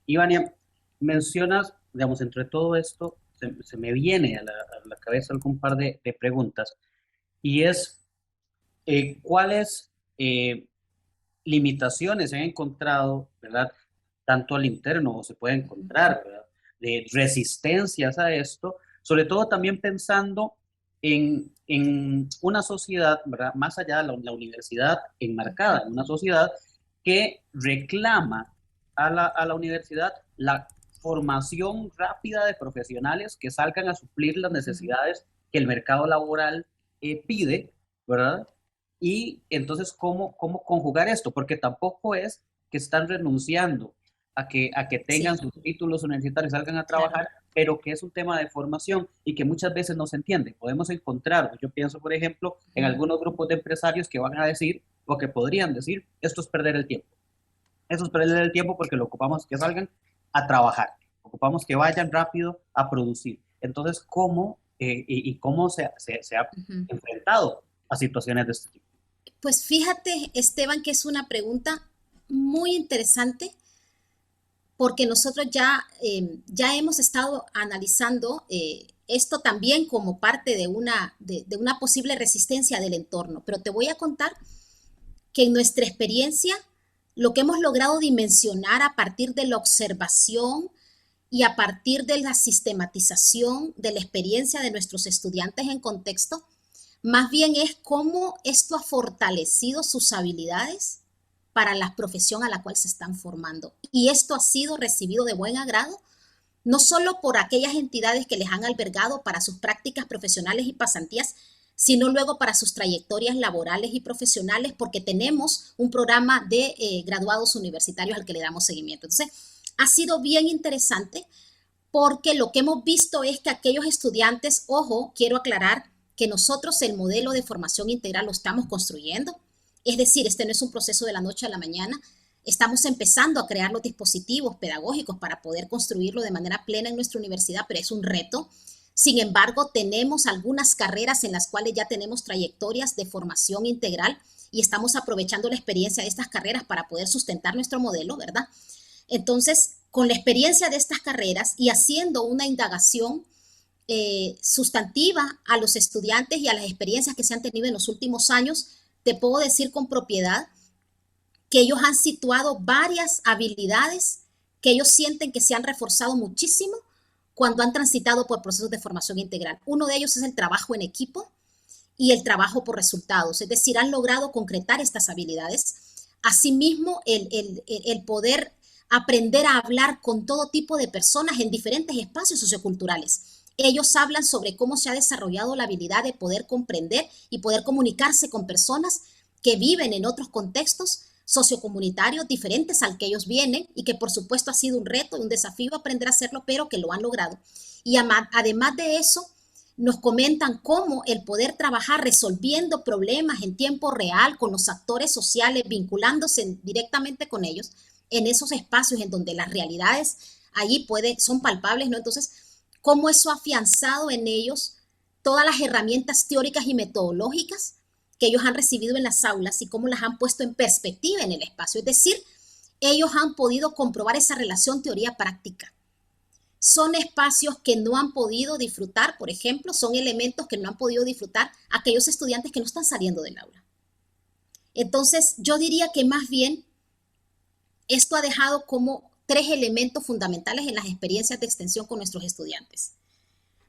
Speaker 1: Ivania, mencionas, digamos, entre todo esto, se me viene a la cabeza algún par de preguntas, y es, ¿cuáles limitaciones se han encontrado, ¿verdad? Tanto al interno, o se puede encontrar, ¿verdad? De resistencias a esto, sobre todo también pensando en una sociedad, ¿verdad? Más allá de la universidad enmarcada, en una sociedad que reclama a la universidad la formación rápida de profesionales que salgan a suplir las necesidades que el mercado laboral pide, ¿verdad? Y entonces, ¿cómo conjugar esto? Porque tampoco es que están renunciando a que tengan sus títulos universitarios, salgan a trabajar, pero que es un tema de formación y que muchas veces no se entiende. Podemos encontrar, yo pienso, por ejemplo, en algunos grupos de empresarios que van a decir, o que podrían decir, esto es perder el tiempo. Eso es perder el tiempo porque lo ocupamos que salgan a trabajar, ocupamos que vayan rápido a producir. Entonces, ¿cómo se ha enfrentado a situaciones de este tipo?
Speaker 3: Pues fíjate, Esteban, que es una pregunta muy interesante, porque nosotros ya hemos estado analizando esto también como parte de una posible resistencia del entorno. Pero te voy a contar que en nuestra experiencia, lo que hemos logrado dimensionar a partir de la observación y a partir de la sistematización de la experiencia de nuestros estudiantes en contexto, más bien es cómo esto ha fortalecido sus habilidades para la profesión a la cual se están formando. Y esto ha sido recibido de buen agrado, no solo por aquellas entidades que les han albergado para sus prácticas profesionales y pasantías, sino luego para sus trayectorias laborales y profesionales, porque tenemos un programa de graduados universitarios al que le damos seguimiento. Entonces, ha sido bien interesante porque lo que hemos visto es que aquellos estudiantes, ojo, quiero aclarar que nosotros el modelo de formación integral lo estamos construyendo. Es decir, este no es un proceso de la noche a la mañana. Estamos empezando a crear los dispositivos pedagógicos para poder construirlo de manera plena en nuestra universidad, pero es un reto. Sin embargo, tenemos algunas carreras en las cuales ya tenemos trayectorias de formación integral y estamos aprovechando la experiencia de estas carreras para poder sustentar nuestro modelo, ¿verdad? Entonces, con la experiencia de estas carreras y haciendo una indagación sustantiva a los estudiantes y a las experiencias que se han tenido en los últimos años, te puedo decir con propiedad que ellos han situado varias habilidades que ellos sienten que se han reforzado muchísimo cuando han transitado por procesos de formación integral. Uno de ellos es el trabajo en equipo y el trabajo por resultados, es decir, han logrado concretar estas habilidades. Asimismo, el poder aprender a hablar con todo tipo de personas en diferentes espacios socioculturales. Ellos hablan sobre cómo se ha desarrollado la habilidad de poder comprender y poder comunicarse con personas que viven en otros contextos sociocomunitarios diferentes al que ellos vienen y que por supuesto ha sido un reto y un desafío aprender a hacerlo, pero que lo han logrado. Y además de eso, nos comentan cómo el poder trabajar resolviendo problemas en tiempo real con los actores sociales, vinculándose directamente con ellos en esos espacios en donde las realidades allí son palpables, ¿no? Entonces, cómo eso ha afianzado en ellos todas las herramientas teóricas y metodológicas que ellos han recibido en las aulas y cómo las han puesto en perspectiva en el espacio. Es decir, ellos han podido comprobar esa relación teoría-práctica. Son espacios que no han podido disfrutar, por ejemplo, son elementos que no han podido disfrutar aquellos estudiantes que no están saliendo del aula. Entonces, yo diría que más bien esto ha dejado como 3 elementos fundamentales en las experiencias de extensión con nuestros estudiantes.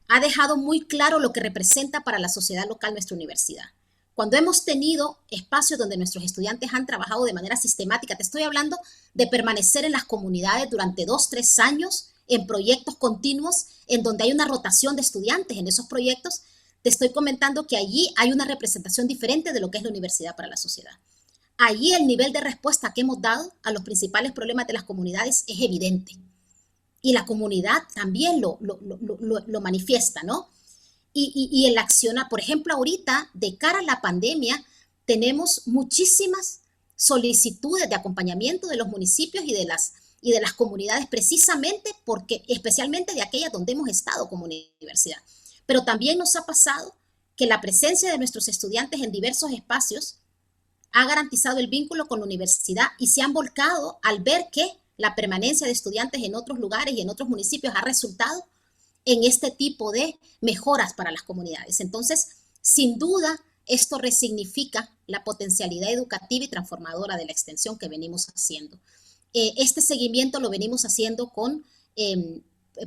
Speaker 3: Ha dejado muy claro lo que representa para la sociedad local nuestra universidad. Cuando hemos tenido espacios donde nuestros estudiantes han trabajado de manera sistemática, te estoy hablando de permanecer en las comunidades durante 2, 3 años en proyectos continuos, en donde hay una rotación de estudiantes en esos proyectos, te estoy comentando que allí hay una representación diferente de lo que es la universidad para la sociedad. Allí el nivel de respuesta que hemos dado a los principales problemas de las comunidades es evidente. Y la comunidad también lo manifiesta, ¿no? Y el accionar, por ejemplo, ahorita, de cara a la pandemia, tenemos muchísimas solicitudes de acompañamiento de los municipios y de las comunidades, precisamente porque, especialmente de aquellas donde hemos estado como universidad. Pero también nos ha pasado que la presencia de nuestros estudiantes en diversos espacios ha garantizado el vínculo con la universidad y se han volcado al ver que la permanencia de estudiantes en otros lugares y en otros municipios ha resultado en este tipo de mejoras para las comunidades. Entonces, sin duda, esto resignifica la potencialidad educativa y transformadora de la extensión que venimos haciendo. Este seguimiento lo venimos haciendo con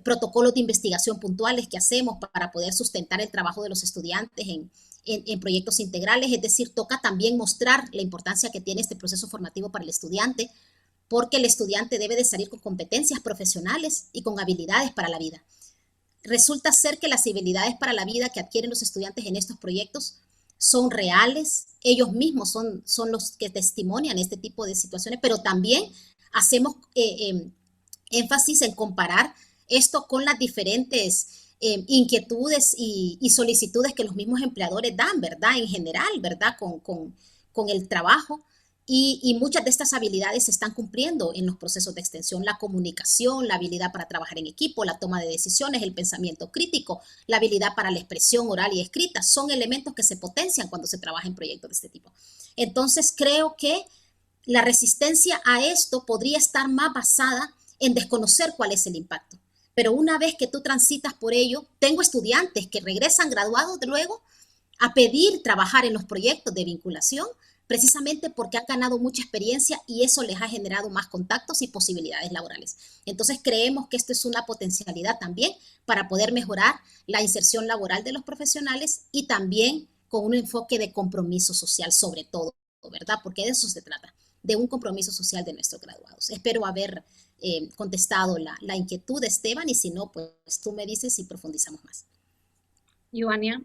Speaker 3: protocolos de investigación puntuales que hacemos para poder sustentar el trabajo de los estudiantes en proyectos integrales, es decir, toca también mostrar la importancia que tiene este proceso formativo para el estudiante, porque el estudiante debe de salir con competencias profesionales y con habilidades para la vida. Resulta ser que las habilidades para la vida que adquieren los estudiantes en estos proyectos son reales, ellos mismos son los que testimonian este tipo de situaciones, pero también hacemos énfasis en comparar esto con las diferentes inquietudes y solicitudes que los mismos empleadores dan, ¿verdad? En general, ¿verdad? Con el trabajo. Y muchas de estas habilidades se están cumpliendo en los procesos de extensión. La comunicación, la habilidad para trabajar en equipo, la toma de decisiones, el pensamiento crítico, la habilidad para la expresión oral y escrita, son elementos que se potencian cuando se trabaja en proyectos de este tipo. Entonces, creo que la resistencia a esto podría estar más basada en desconocer cuál es el impacto. Pero una vez que tú transitas por ello, tengo estudiantes que regresan graduados de luego a pedir trabajar en los proyectos de vinculación, precisamente porque han ganado mucha experiencia y eso les ha generado más contactos y posibilidades laborales. Entonces creemos que esto es una potencialidad también para poder mejorar la inserción laboral de los profesionales y también con un enfoque de compromiso social sobre todo, ¿verdad? Porque de eso se trata, de un compromiso social de nuestros graduados. Espero haber contestado la inquietud de Esteban y si no, pues tú me dices y profundizamos más.
Speaker 2: Ivania,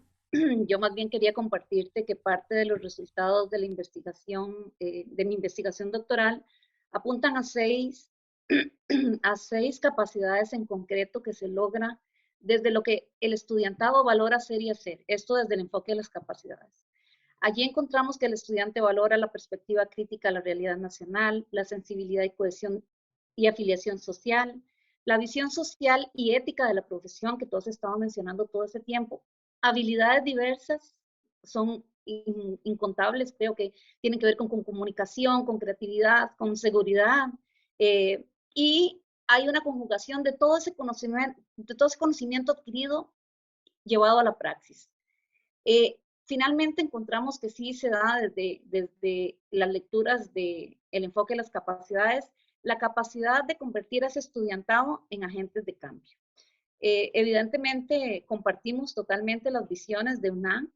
Speaker 2: yo más bien quería compartirte que parte de los resultados de la investigación, de mi investigación doctoral, apuntan a seis capacidades en concreto que se logra desde lo que el estudiantado valora ser y hacer, esto desde el enfoque de las capacidades. Allí encontramos que el estudiante valora la perspectiva crítica a la realidad nacional, la sensibilidad y cohesión y afiliación social, la visión social y ética de la profesión que todos estamos mencionando todo ese tiempo. Habilidades diversas son incontables, creo que tienen que ver con comunicación, con creatividad, con seguridad, y hay una conjugación de todo ese conocimiento adquirido llevado a la praxis. Finalmente encontramos que sí se da desde las lecturas del enfoque de las capacidades, la capacidad de convertir a ese estudiantado en agentes de cambio. Evidentemente compartimos totalmente las visiones de UNAM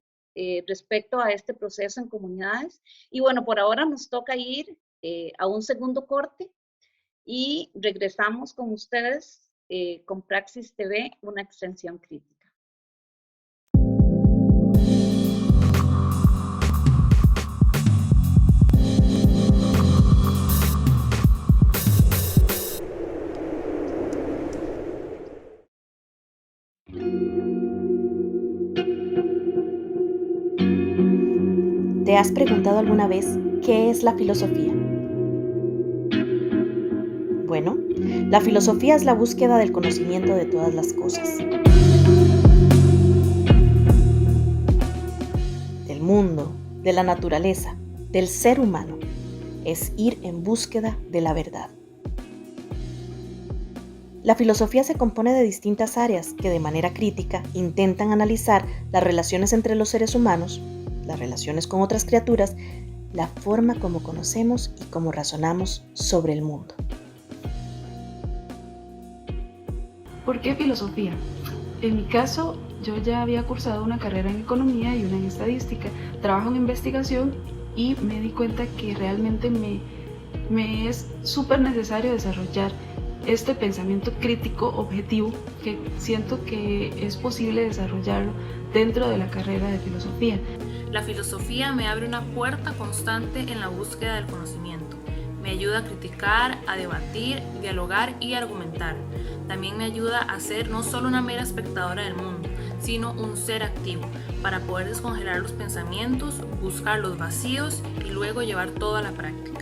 Speaker 2: respecto a este proceso en comunidades y bueno, por ahora nos toca ir a un segundo corte y regresamos con ustedes con Praxis TV, una extensión crítica.
Speaker 4: ¿Te has preguntado alguna vez qué es la filosofía? Bueno, la filosofía es la búsqueda del conocimiento de todas las cosas, del mundo, de la naturaleza, del ser humano. Es ir en búsqueda de la verdad. La filosofía se compone de distintas áreas que de manera crítica intentan analizar las relaciones entre los seres humanos, las relaciones con otras criaturas, la forma como conocemos y cómo razonamos sobre el mundo.
Speaker 6: ¿Por qué filosofía? En mi caso, yo ya había cursado una carrera en economía y una en estadística. Trabajo en investigación y me di cuenta que realmente me es súper necesario desarrollar este pensamiento crítico objetivo que siento que es posible desarrollarlo dentro de la carrera de filosofía.
Speaker 7: La filosofía me abre una puerta constante en la búsqueda del conocimiento. Me ayuda a criticar, a debatir, dialogar y argumentar. También me ayuda a ser no solo una mera espectadora del mundo, sino un ser activo, para poder descongelar los pensamientos, buscar los vacíos y luego llevar todo a la práctica.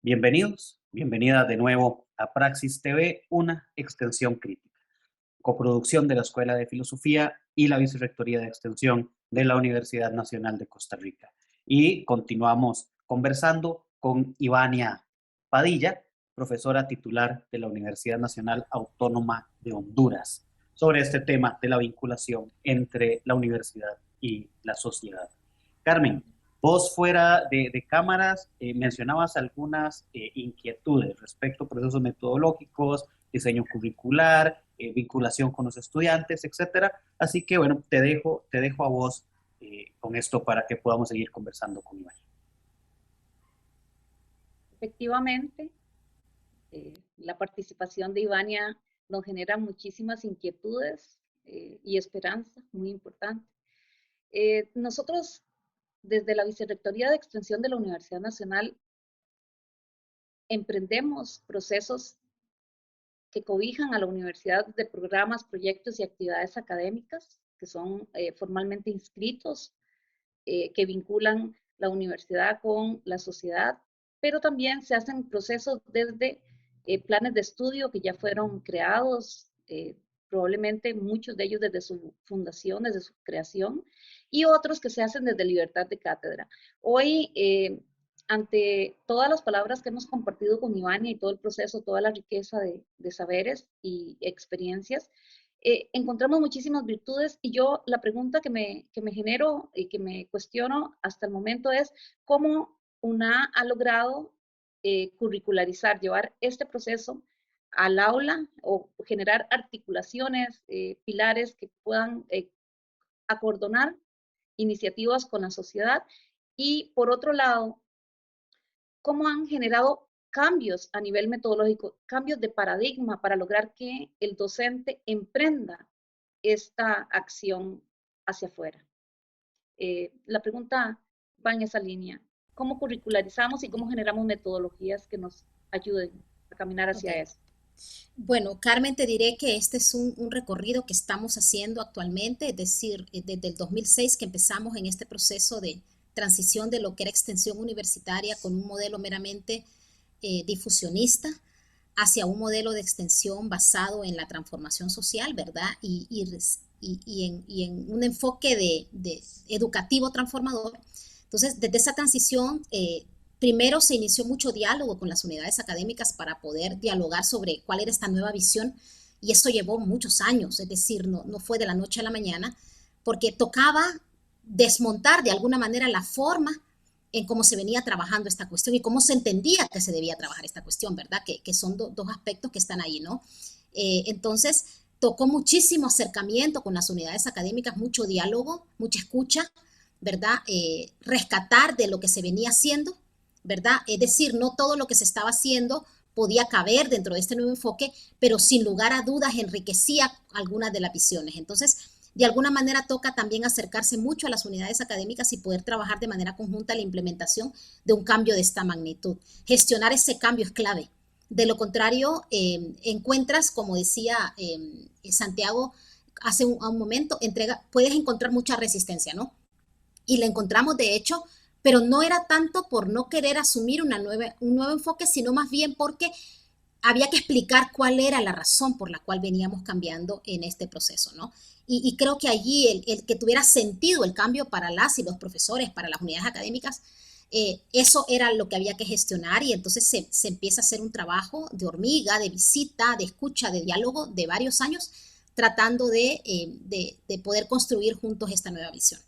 Speaker 1: Bienvenidos, bienvenida de nuevo a Praxis TV, una extensión crítica, coproducción de la Escuela de Filosofía y la Vicerrectoría de Extensión de la Universidad Nacional de Costa Rica. Y continuamos conversando con Ivania Padilla, profesora titular de la Universidad Nacional Autónoma de Honduras, sobre este tema de la vinculación entre la universidad y la sociedad. Carmen, vos fuera de cámaras mencionabas algunas inquietudes respecto a procesos metodológicos, diseño curricular, vinculación con los estudiantes, etcétera. Así que bueno, te dejo a vos con esto para que podamos seguir conversando con Iván.
Speaker 2: Efectivamente, la participación de Ivania nos genera muchísimas inquietudes y esperanza, muy importante. Nosotros, desde la Vicerrectoría de Extensión de la Universidad Nacional, emprendemos procesos que cobijan a la universidad de programas, proyectos y actividades académicas que son formalmente inscritos, que vinculan la universidad con la sociedad, pero también se hacen procesos desde planes de estudio que ya fueron creados, probablemente muchos de ellos desde su fundación, desde su creación, y otros que se hacen desde libertad de cátedra. Hoy, ante todas las palabras que hemos compartido con Ivania y todo el proceso, toda la riqueza de saberes y experiencias, encontramos muchísimas virtudes y yo la pregunta que me genero y que me cuestiono hasta el momento es cómo UNA ha logrado curricularizar, llevar este proceso al aula o generar articulaciones, pilares que puedan acordonar iniciativas con la sociedad y por otro lado, cómo han generado cambios a nivel metodológico, cambios de paradigma para lograr que el docente emprenda esta acción hacia afuera. La pregunta va en esa línea. ¿Cómo curricularizamos y cómo generamos metodologías que nos ayuden a caminar hacia eso?
Speaker 3: Bueno, Carmen, te diré que este es un recorrido que estamos haciendo actualmente, es decir, desde el 2006 que empezamos en este proceso de transición de lo que era extensión universitaria con un modelo meramente difusionista hacia un modelo de extensión basado en la transformación social, ¿verdad? Y en un enfoque de educativo transformador. Entonces, desde esa transición, primero se inició mucho diálogo con las unidades académicas para poder dialogar sobre cuál era esta nueva visión y eso llevó muchos años, es decir, no fue de la noche a la mañana, porque tocaba desmontar de alguna manera la forma en cómo se venía trabajando esta cuestión y cómo se entendía que se debía trabajar esta cuestión, ¿verdad? Que son dos aspectos que están ahí, ¿no? Entonces, tocó muchísimo acercamiento con las unidades académicas, mucho diálogo, mucha escucha, ¿verdad? Rescatar de lo que se venía haciendo, ¿verdad? Es decir, no todo lo que se estaba haciendo podía caber dentro de este nuevo enfoque, pero sin lugar a dudas enriquecía algunas de las visiones. Entonces, de alguna manera toca también acercarse mucho a las unidades académicas y poder trabajar de manera conjunta la implementación de un cambio de esta magnitud. Gestionar ese cambio es clave. De lo contrario, encuentras, como decía Santiago hace un momento, puedes encontrar mucha resistencia, ¿no? Y la encontramos de hecho, pero no era tanto por no querer asumir un nuevo enfoque, sino más bien porque había que explicar cuál era la razón por la cual veníamos cambiando en este proceso, ¿no? Y creo que allí el que tuviera sentido el cambio para las y los profesores, para las unidades académicas, eso era lo que había que gestionar, y entonces se empieza a hacer un trabajo de hormiga, de visita, de escucha, de diálogo de varios años, tratando de poder construir juntos esta nueva visión.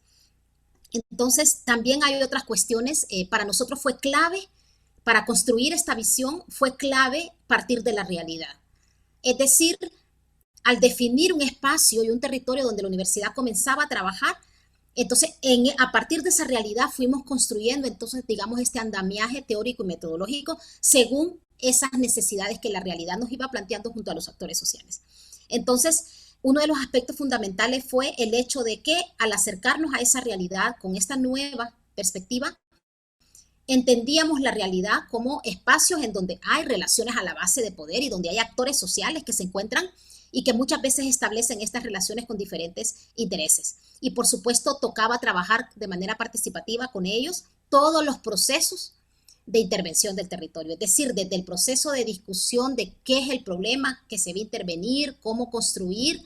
Speaker 3: Entonces, también hay otras cuestiones. Para nosotros fue clave, para construir esta visión, fue clave partir de la realidad. Es decir, al definir un espacio y un territorio donde la universidad comenzaba a trabajar, entonces a partir de esa realidad fuimos construyendo, entonces, digamos, este andamiaje teórico y metodológico según esas necesidades que la realidad nos iba planteando junto a los actores sociales. Entonces, uno de los aspectos fundamentales fue el hecho de que al acercarnos a esa realidad con esta nueva perspectiva, entendíamos la realidad como espacios en donde hay relaciones a la base de poder y donde hay actores sociales que se encuentran y que muchas veces establecen estas relaciones con diferentes intereses. Y por supuesto tocaba trabajar de manera participativa con ellos todos los procesos de intervención del territorio, es decir, desde el proceso de discusión de qué es el problema que se va a intervenir, cómo construir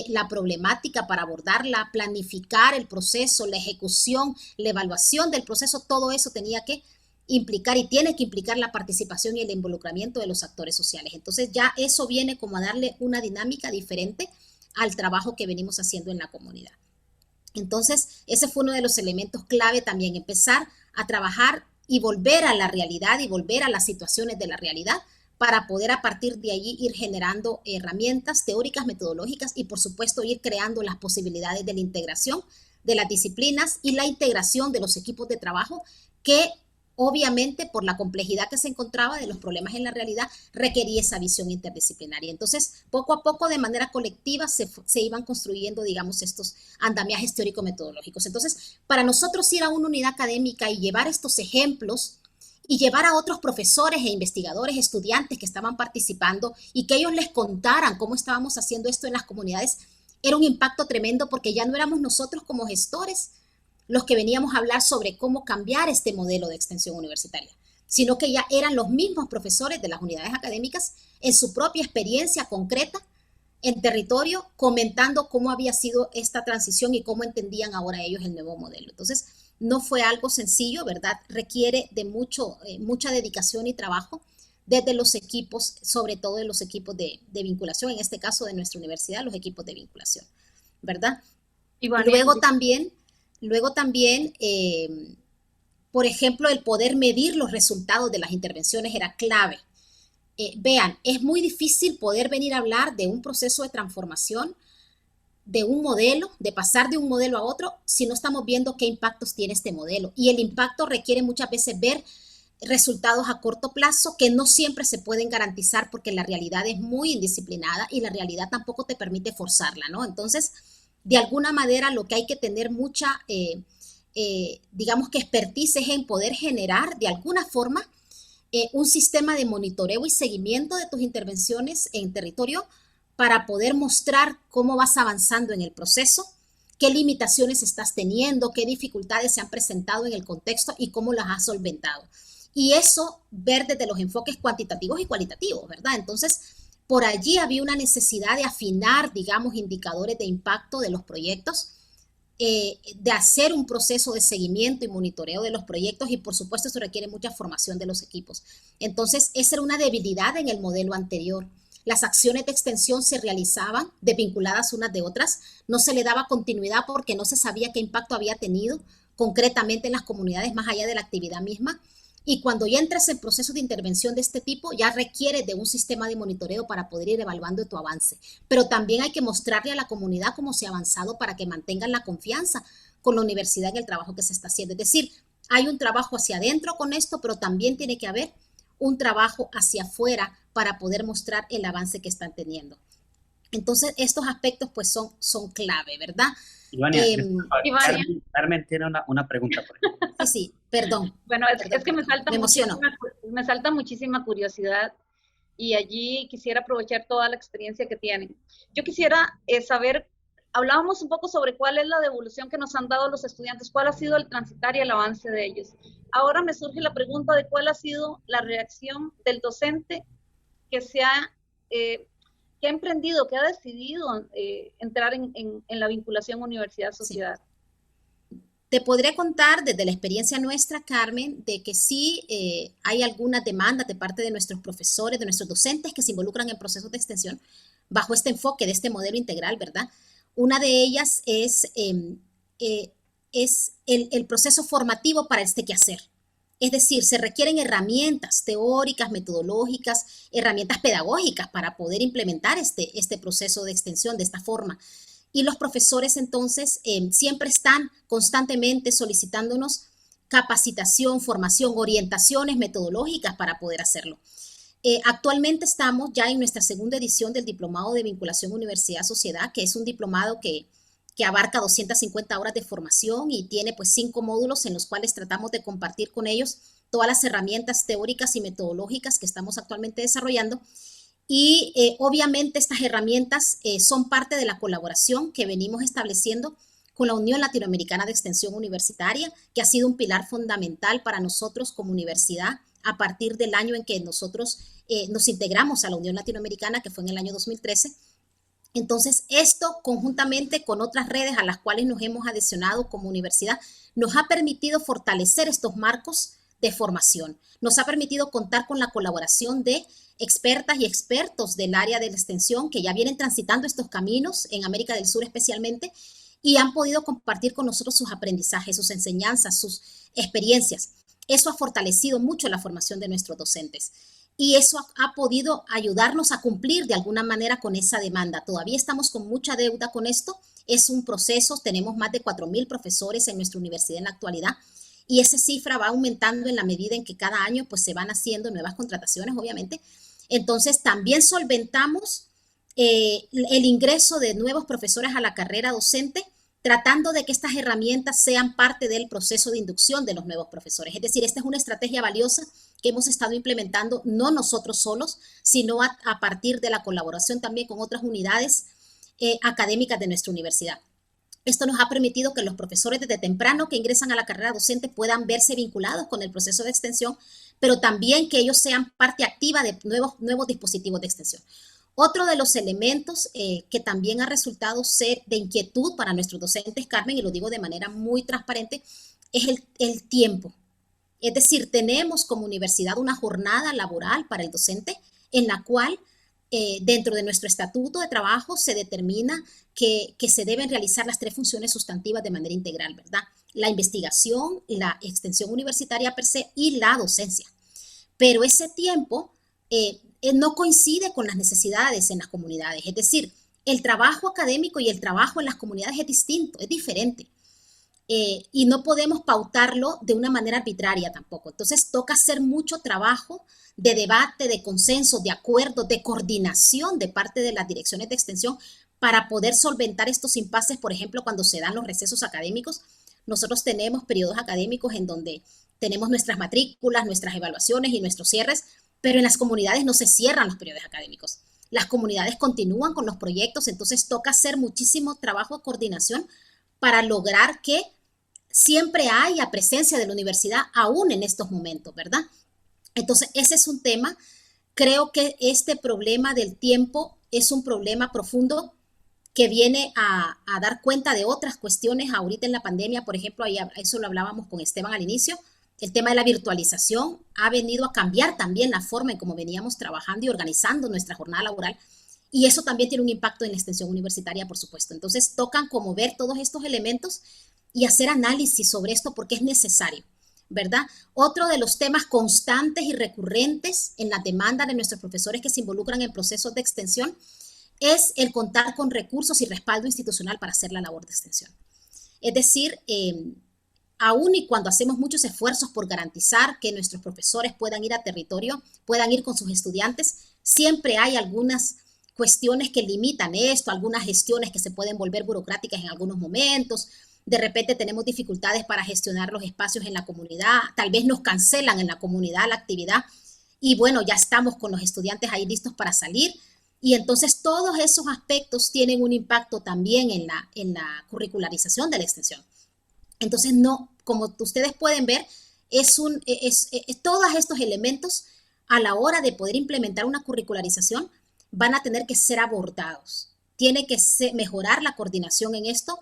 Speaker 3: la problemática para abordarla, planificar el proceso, la ejecución, la evaluación del proceso, todo eso tenía que implicar y tiene que implicar la participación y el involucramiento de los actores sociales. Entonces ya eso viene como a darle una dinámica diferente al trabajo que venimos haciendo en la comunidad. Entonces ese fue uno de los elementos clave también, empezar a trabajar y volver a la realidad y volver a las situaciones de la realidad para poder a partir de allí ir generando herramientas teóricas, metodológicas y por supuesto ir creando las posibilidades de la integración de las disciplinas y la integración de los equipos de trabajo que obviamente por la complejidad que se encontraba de los problemas en la realidad requería esa visión interdisciplinaria. Entonces poco a poco de manera colectiva se iban construyendo, digamos, estos andamiajes teórico-metodológicos. Entonces para nosotros ir a una unidad académica y llevar estos ejemplos y llevar a otros profesores e investigadores, estudiantes que estaban participando y que ellos les contaran cómo estábamos haciendo esto en las comunidades, era un impacto tremendo porque ya no éramos nosotros como gestores los que veníamos a hablar sobre cómo cambiar este modelo de extensión universitaria, sino que ya eran los mismos profesores de las unidades académicas en su propia experiencia concreta en territorio, comentando cómo había sido esta transición y cómo entendían ahora ellos el nuevo modelo. Entonces, no fue algo sencillo, ¿verdad? Requiere de mucha dedicación y trabajo desde los equipos, sobre todo de los equipos de vinculación, en este caso de nuestra universidad, los equipos de vinculación, ¿verdad? Luego también, por ejemplo, el poder medir los resultados de las intervenciones era clave. Vean, es muy difícil poder venir a hablar de un proceso de transformación, de un modelo, de pasar de un modelo a otro, si no estamos viendo qué impactos tiene este modelo. Y el impacto requiere muchas veces ver resultados a corto plazo que no siempre se pueden garantizar porque la realidad es muy indisciplinada y la realidad tampoco te permite forzarla, ¿no? Entonces, de alguna manera lo que hay que tener mucha, digamos que expertise es en poder generar de alguna forma un sistema de monitoreo y seguimiento de tus intervenciones en territorio para poder mostrar cómo vas avanzando en el proceso, qué limitaciones estás teniendo, qué dificultades se han presentado en el contexto y cómo las has solventado. Y eso ver desde los enfoques cuantitativos y cualitativos, ¿verdad? Entonces, por allí había una necesidad de afinar, digamos, indicadores de impacto de los proyectos, de hacer un proceso de seguimiento y monitoreo de los proyectos y por supuesto eso requiere mucha formación de los equipos. Entonces esa era una debilidad en el modelo anterior. Las acciones de extensión se realizaban desvinculadas unas de otras, no se le daba continuidad porque no se sabía qué impacto había tenido concretamente en las comunidades más allá de la actividad misma. Y cuando ya entras en procesos de intervención de este tipo, ya requiere de un sistema de monitoreo para poder ir evaluando tu avance. Pero también hay que mostrarle a la comunidad cómo se ha avanzado para que mantengan la confianza con la universidad en el trabajo que se está haciendo. Es decir, hay un trabajo hacia adentro con esto, pero también tiene que haber un trabajo hacia afuera para poder mostrar el avance que están teniendo. Entonces, estos aspectos pues son clave, ¿verdad?
Speaker 1: Ivania,
Speaker 2: Ivania.
Speaker 1: Carmen tiene una pregunta por ahí.
Speaker 3: Sí, perdón.
Speaker 2: Bueno, es que me salta muchísima curiosidad y allí quisiera aprovechar toda la experiencia que tienen. Yo quisiera saber, hablábamos un poco sobre cuál es la devolución que nos han dado los estudiantes, cuál ha sido el transitar y el avance de ellos. Ahora me surge la pregunta de cuál ha sido la reacción del docente que ha emprendido, que ha decidido entrar en la vinculación universidad-sociedad.
Speaker 3: Sí. Te podré contar desde la experiencia nuestra, Carmen, de que sí hay algunas demandas de parte de nuestros profesores, de nuestros docentes que se involucran en procesos de extensión bajo este enfoque de este modelo integral, ¿verdad? Una de ellas es el proceso formativo para este quehacer. Es decir, se requieren herramientas teóricas, metodológicas, herramientas pedagógicas para poder implementar este proceso de extensión de esta forma. Y los profesores entonces siempre están constantemente solicitándonos capacitación, formación, orientaciones metodológicas para poder hacerlo. Actualmente estamos ya en nuestra segunda edición del Diplomado de Vinculación Universidad-Sociedad, que es un diplomado que abarca 250 horas de formación y tiene pues 5 módulos en los cuales tratamos de compartir con ellos todas las herramientas teóricas y metodológicas que estamos actualmente desarrollando. Y obviamente estas herramientas son parte de la colaboración que venimos estableciendo con la Unión Latinoamericana de Extensión Universitaria, que ha sido un pilar fundamental para nosotros como universidad a partir del año en que nosotros nos integramos a la Unión Latinoamericana, que fue en el año 2013. Entonces, esto conjuntamente con otras redes a las cuales nos hemos adicionado como universidad, nos ha permitido fortalecer estos marcos de formación. Nos ha permitido contar con la colaboración de expertas y expertos del área de la extensión que ya vienen transitando estos caminos en América del Sur especialmente y han podido compartir con nosotros sus aprendizajes, sus enseñanzas, sus experiencias. Eso ha fortalecido mucho la formación de nuestros docentes. Y eso ha podido ayudarnos a cumplir de alguna manera con esa demanda. Todavía estamos con mucha deuda con esto. Es un proceso, tenemos más de 4,000 profesores en nuestra universidad en la actualidad y esa cifra va aumentando en la medida en que cada año pues se van haciendo nuevas contrataciones, obviamente. Entonces también solventamos el ingreso de nuevos profesores a la carrera docente, tratando de que estas herramientas sean parte del proceso de inducción de los nuevos profesores. Es decir, esta es una estrategia valiosa que hemos estado implementando no nosotros solos, sino a partir de la colaboración también con otras unidades académicas de nuestra universidad. Esto nos ha permitido que los profesores desde temprano que ingresan a la carrera docente puedan verse vinculados con el proceso de extensión, pero también que ellos sean parte activa de nuevos dispositivos de extensión. Otro de los elementos que también ha resultado ser de inquietud para nuestros docentes, Carmen, y lo digo de manera muy transparente, es el tiempo. Es decir, tenemos como universidad una jornada laboral para el docente en la cual dentro de nuestro estatuto de trabajo se determina que se deben realizar las 3 funciones sustantivas de manera integral, ¿verdad? La investigación, la extensión universitaria per se y la docencia. Pero ese tiempo no coincide con las necesidades en las comunidades. Es decir, el trabajo académico y el trabajo en las comunidades es distinto, es diferente. Y no podemos pautarlo de una manera arbitraria tampoco. Entonces toca hacer mucho trabajo de debate, de consenso, de acuerdo, de coordinación de parte de las direcciones de extensión para poder solventar estos impases, por ejemplo, cuando se dan los recesos académicos. Nosotros tenemos periodos académicos en donde tenemos nuestras matrículas, nuestras evaluaciones y nuestros cierres, pero en las comunidades no se cierran los periodos académicos. Las comunidades continúan con los proyectos, entonces toca hacer muchísimo trabajo de coordinación para lograr que siempre haya presencia de la universidad aún en estos momentos, ¿verdad? Entonces, ese es un tema. Creo que este problema del tiempo es un problema profundo que viene a dar cuenta de otras cuestiones ahorita en la pandemia. Por ejemplo, eso lo hablábamos con Esteban al inicio. El tema de la virtualización ha venido a cambiar también la forma en cómo veníamos trabajando y organizando nuestra jornada laboral. Y eso también tiene un impacto en la extensión universitaria, por supuesto. Entonces, tocan como ver todos estos elementos y hacer análisis sobre esto porque es necesario, ¿verdad? Otro de los temas constantes y recurrentes en la demanda de nuestros profesores que se involucran en procesos de extensión es el contar con recursos y respaldo institucional para hacer la labor de extensión. Es decir, aún y cuando hacemos muchos esfuerzos por garantizar que nuestros profesores puedan ir a territorio, puedan ir con sus estudiantes, siempre hay algunas cuestiones que limitan esto, algunas gestiones que se pueden volver burocráticas en algunos momentos. De repente tenemos dificultades para gestionar los espacios en la comunidad, tal vez nos cancelan en la comunidad la actividad y bueno, ya estamos con los estudiantes ahí listos para salir. Y entonces todos esos aspectos tienen un impacto también en la curricularización de la extensión. Entonces, no, como ustedes pueden ver, todos estos elementos a la hora de poder implementar una curricularización van a tener que ser abordados. Tiene que mejorar la coordinación en esto.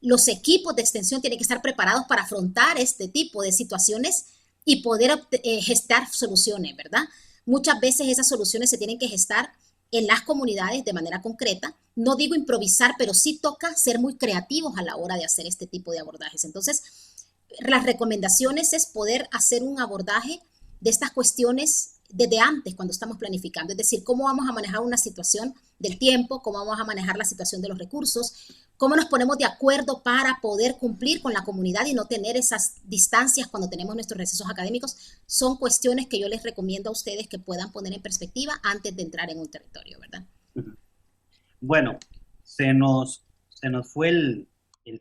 Speaker 3: Los equipos de extensión tienen que estar preparados para afrontar este tipo de situaciones y poder gestar soluciones, ¿verdad? Muchas veces esas soluciones se tienen que gestar en las comunidades de manera concreta. No digo improvisar, pero sí toca ser muy creativos a la hora de hacer este tipo de abordajes. Entonces, las recomendaciones es poder hacer un abordaje de estas cuestiones desde antes, cuando estamos planificando. Es decir, cómo vamos a manejar una situación del tiempo, cómo vamos a manejar la situación de los recursos, cómo nos ponemos de acuerdo para poder cumplir con la comunidad y no tener esas distancias cuando tenemos nuestros recesos académicos. Son cuestiones que yo les recomiendo a ustedes que puedan poner en perspectiva antes de entrar en un territorio, ¿verdad?
Speaker 1: Bueno, se nos fue el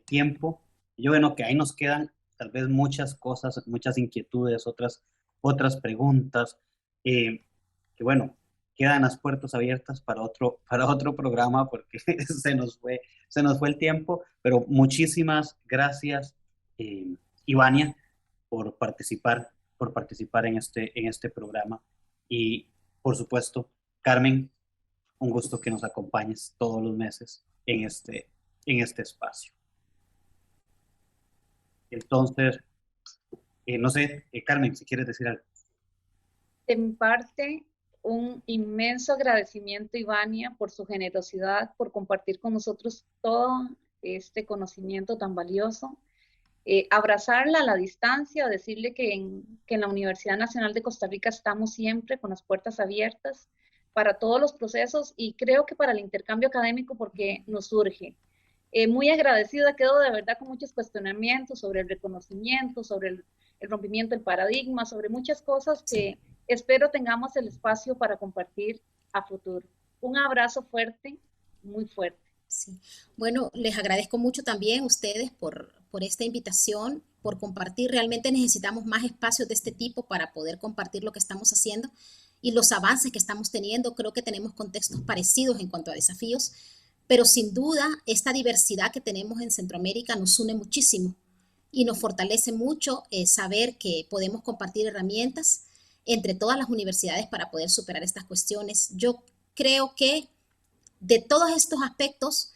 Speaker 1: tiempo. Yo bueno que ahí nos quedan tal vez muchas cosas, muchas inquietudes, otras preguntas, que bueno, quedan las puertas abiertas para otro programa porque se nos fue el tiempo, pero muchísimas gracias, Ivania, por participar en este programa. Y, por supuesto, Carmen, un gusto que nos acompañes todos los meses en este espacio. Entonces, no sé, Carmen, si quieres decir algo.
Speaker 2: De mi parte, un inmenso agradecimiento, Ivania, por su generosidad, por compartir con nosotros todo este conocimiento tan valioso. Abrazarla a la distancia, decirle que en la Universidad Nacional de Costa Rica estamos siempre con las puertas abiertas para todos los procesos y creo que para el intercambio académico porque nos surge. Muy agradecida, quedo de verdad con muchos cuestionamientos sobre el reconocimiento, sobre el rompimiento del paradigma, sobre muchas cosas que espero tengamos el espacio para compartir a futuro. Un abrazo fuerte, muy fuerte.
Speaker 3: Sí. Bueno, les agradezco mucho también a ustedes por esta invitación, por compartir. Realmente necesitamos más espacios de este tipo para poder compartir lo que estamos haciendo y los avances que estamos teniendo. Creo que tenemos contextos parecidos en cuanto a desafíos, pero sin duda esta diversidad que tenemos en Centroamérica nos une muchísimo y nos fortalece mucho saber que podemos compartir herramientas entre todas las universidades para poder superar estas cuestiones. Yo creo que de todos estos aspectos,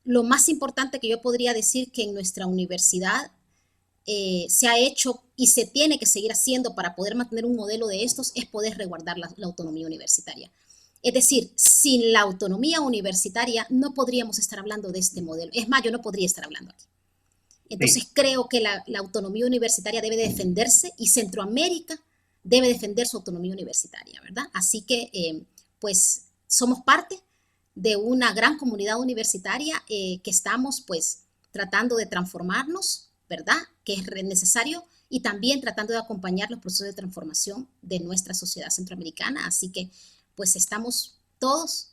Speaker 3: lo más importante que yo podría decir que en nuestra universidad se ha hecho y se tiene que seguir haciendo para poder mantener un modelo de estos es poder resguardar la autonomía universitaria. Es decir, sin la autonomía universitaria no podríamos estar hablando de este modelo. Es más, yo no podría estar hablando aquí. Entonces sí, creo que la autonomía universitaria debe de defenderse y Centroamérica debe defender su autonomía universitaria, ¿verdad? Así que, pues, somos parte de una gran comunidad universitaria que estamos, pues, tratando de transformarnos, ¿verdad? Que es necesario y también tratando de acompañar los procesos de transformación de nuestra sociedad centroamericana. Así que, pues, estamos todos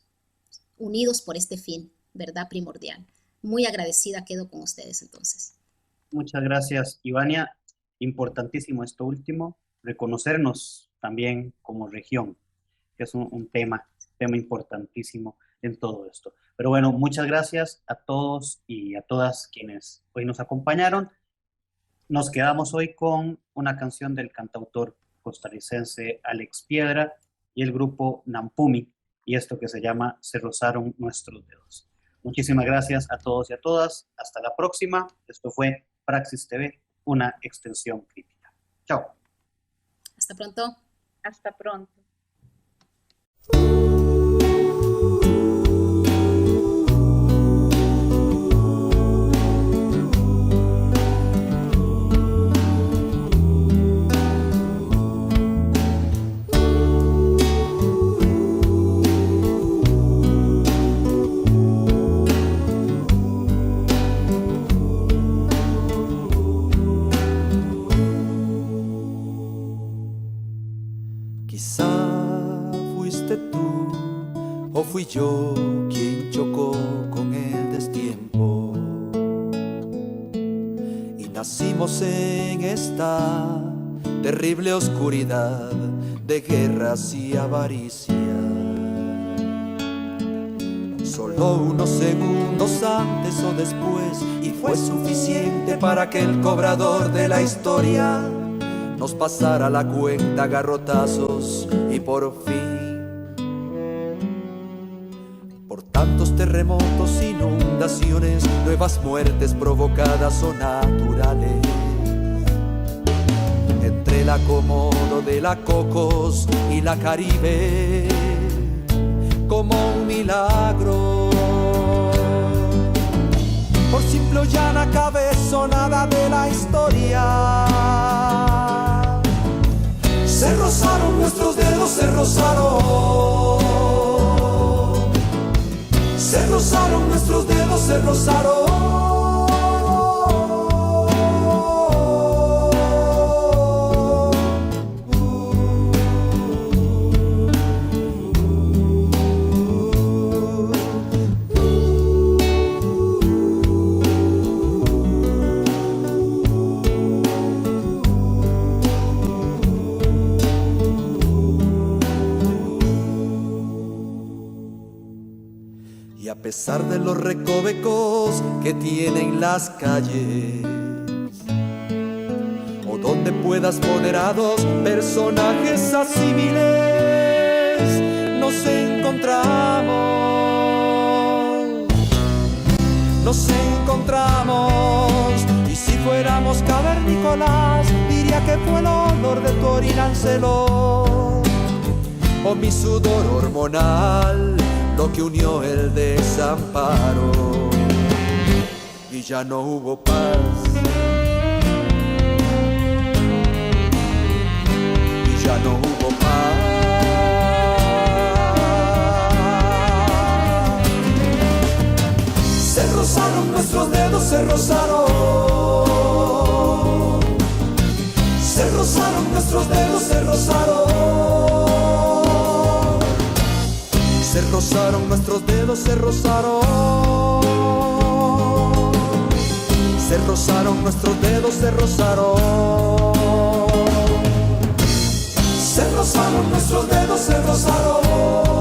Speaker 3: unidos por este fin, ¿verdad? Primordial. Muy agradecida quedo con ustedes entonces.
Speaker 1: Muchas gracias, Ivania. Importantísimo esto último, reconocernos también como región, que es un tema importantísimo en todo esto. Pero bueno, muchas gracias a todos y a todas quienes hoy nos acompañaron. Nos quedamos hoy con una canción del cantautor costarricense Alex Piedra y el grupo Nampumi, y esto que se llama Se rozaron nuestros dedos. Muchísimas gracias a todos y a todas. Hasta la próxima. Esto fue Praxis TV, una extensión crítica. Chao.
Speaker 3: Hasta pronto.
Speaker 2: Hasta pronto.
Speaker 8: yo quien chocó con el destiempo y nacimos en esta terrible oscuridad de guerras y avaricia. Solo unos segundos antes o después, y fue suficiente para que el cobrador de la historia nos pasara la cuenta a garrotazos y por fin, por tantos terremotos, inundaciones, nuevas muertes provocadas o naturales, entre el acomodo de la Cocos y la Caribe, como un milagro, por simple o llana cabezonada de la historia, se rozaron nuestros dedos, se rozaron, se rozaron nuestros dedos, se rozaron. Y a pesar de los recovecos que tienen las calles, o donde puedas poner a dos personajes asimiles, nos encontramos, nos encontramos. Y si fuéramos cavernícolas, diría que fue el olor de tu orina anceló, o mi sudor hormonal, lo que unió el desamparo. Y ya no hubo paz, y ya no hubo paz. Se rozaron nuestros dedos, se rozaron, se rozaron nuestros dedos, se rozaron. Se rozaron nuestros dedos, se rozaron, se rozaron nuestros dedos, se rozaron, se rozaron nuestros dedos, se rozaron.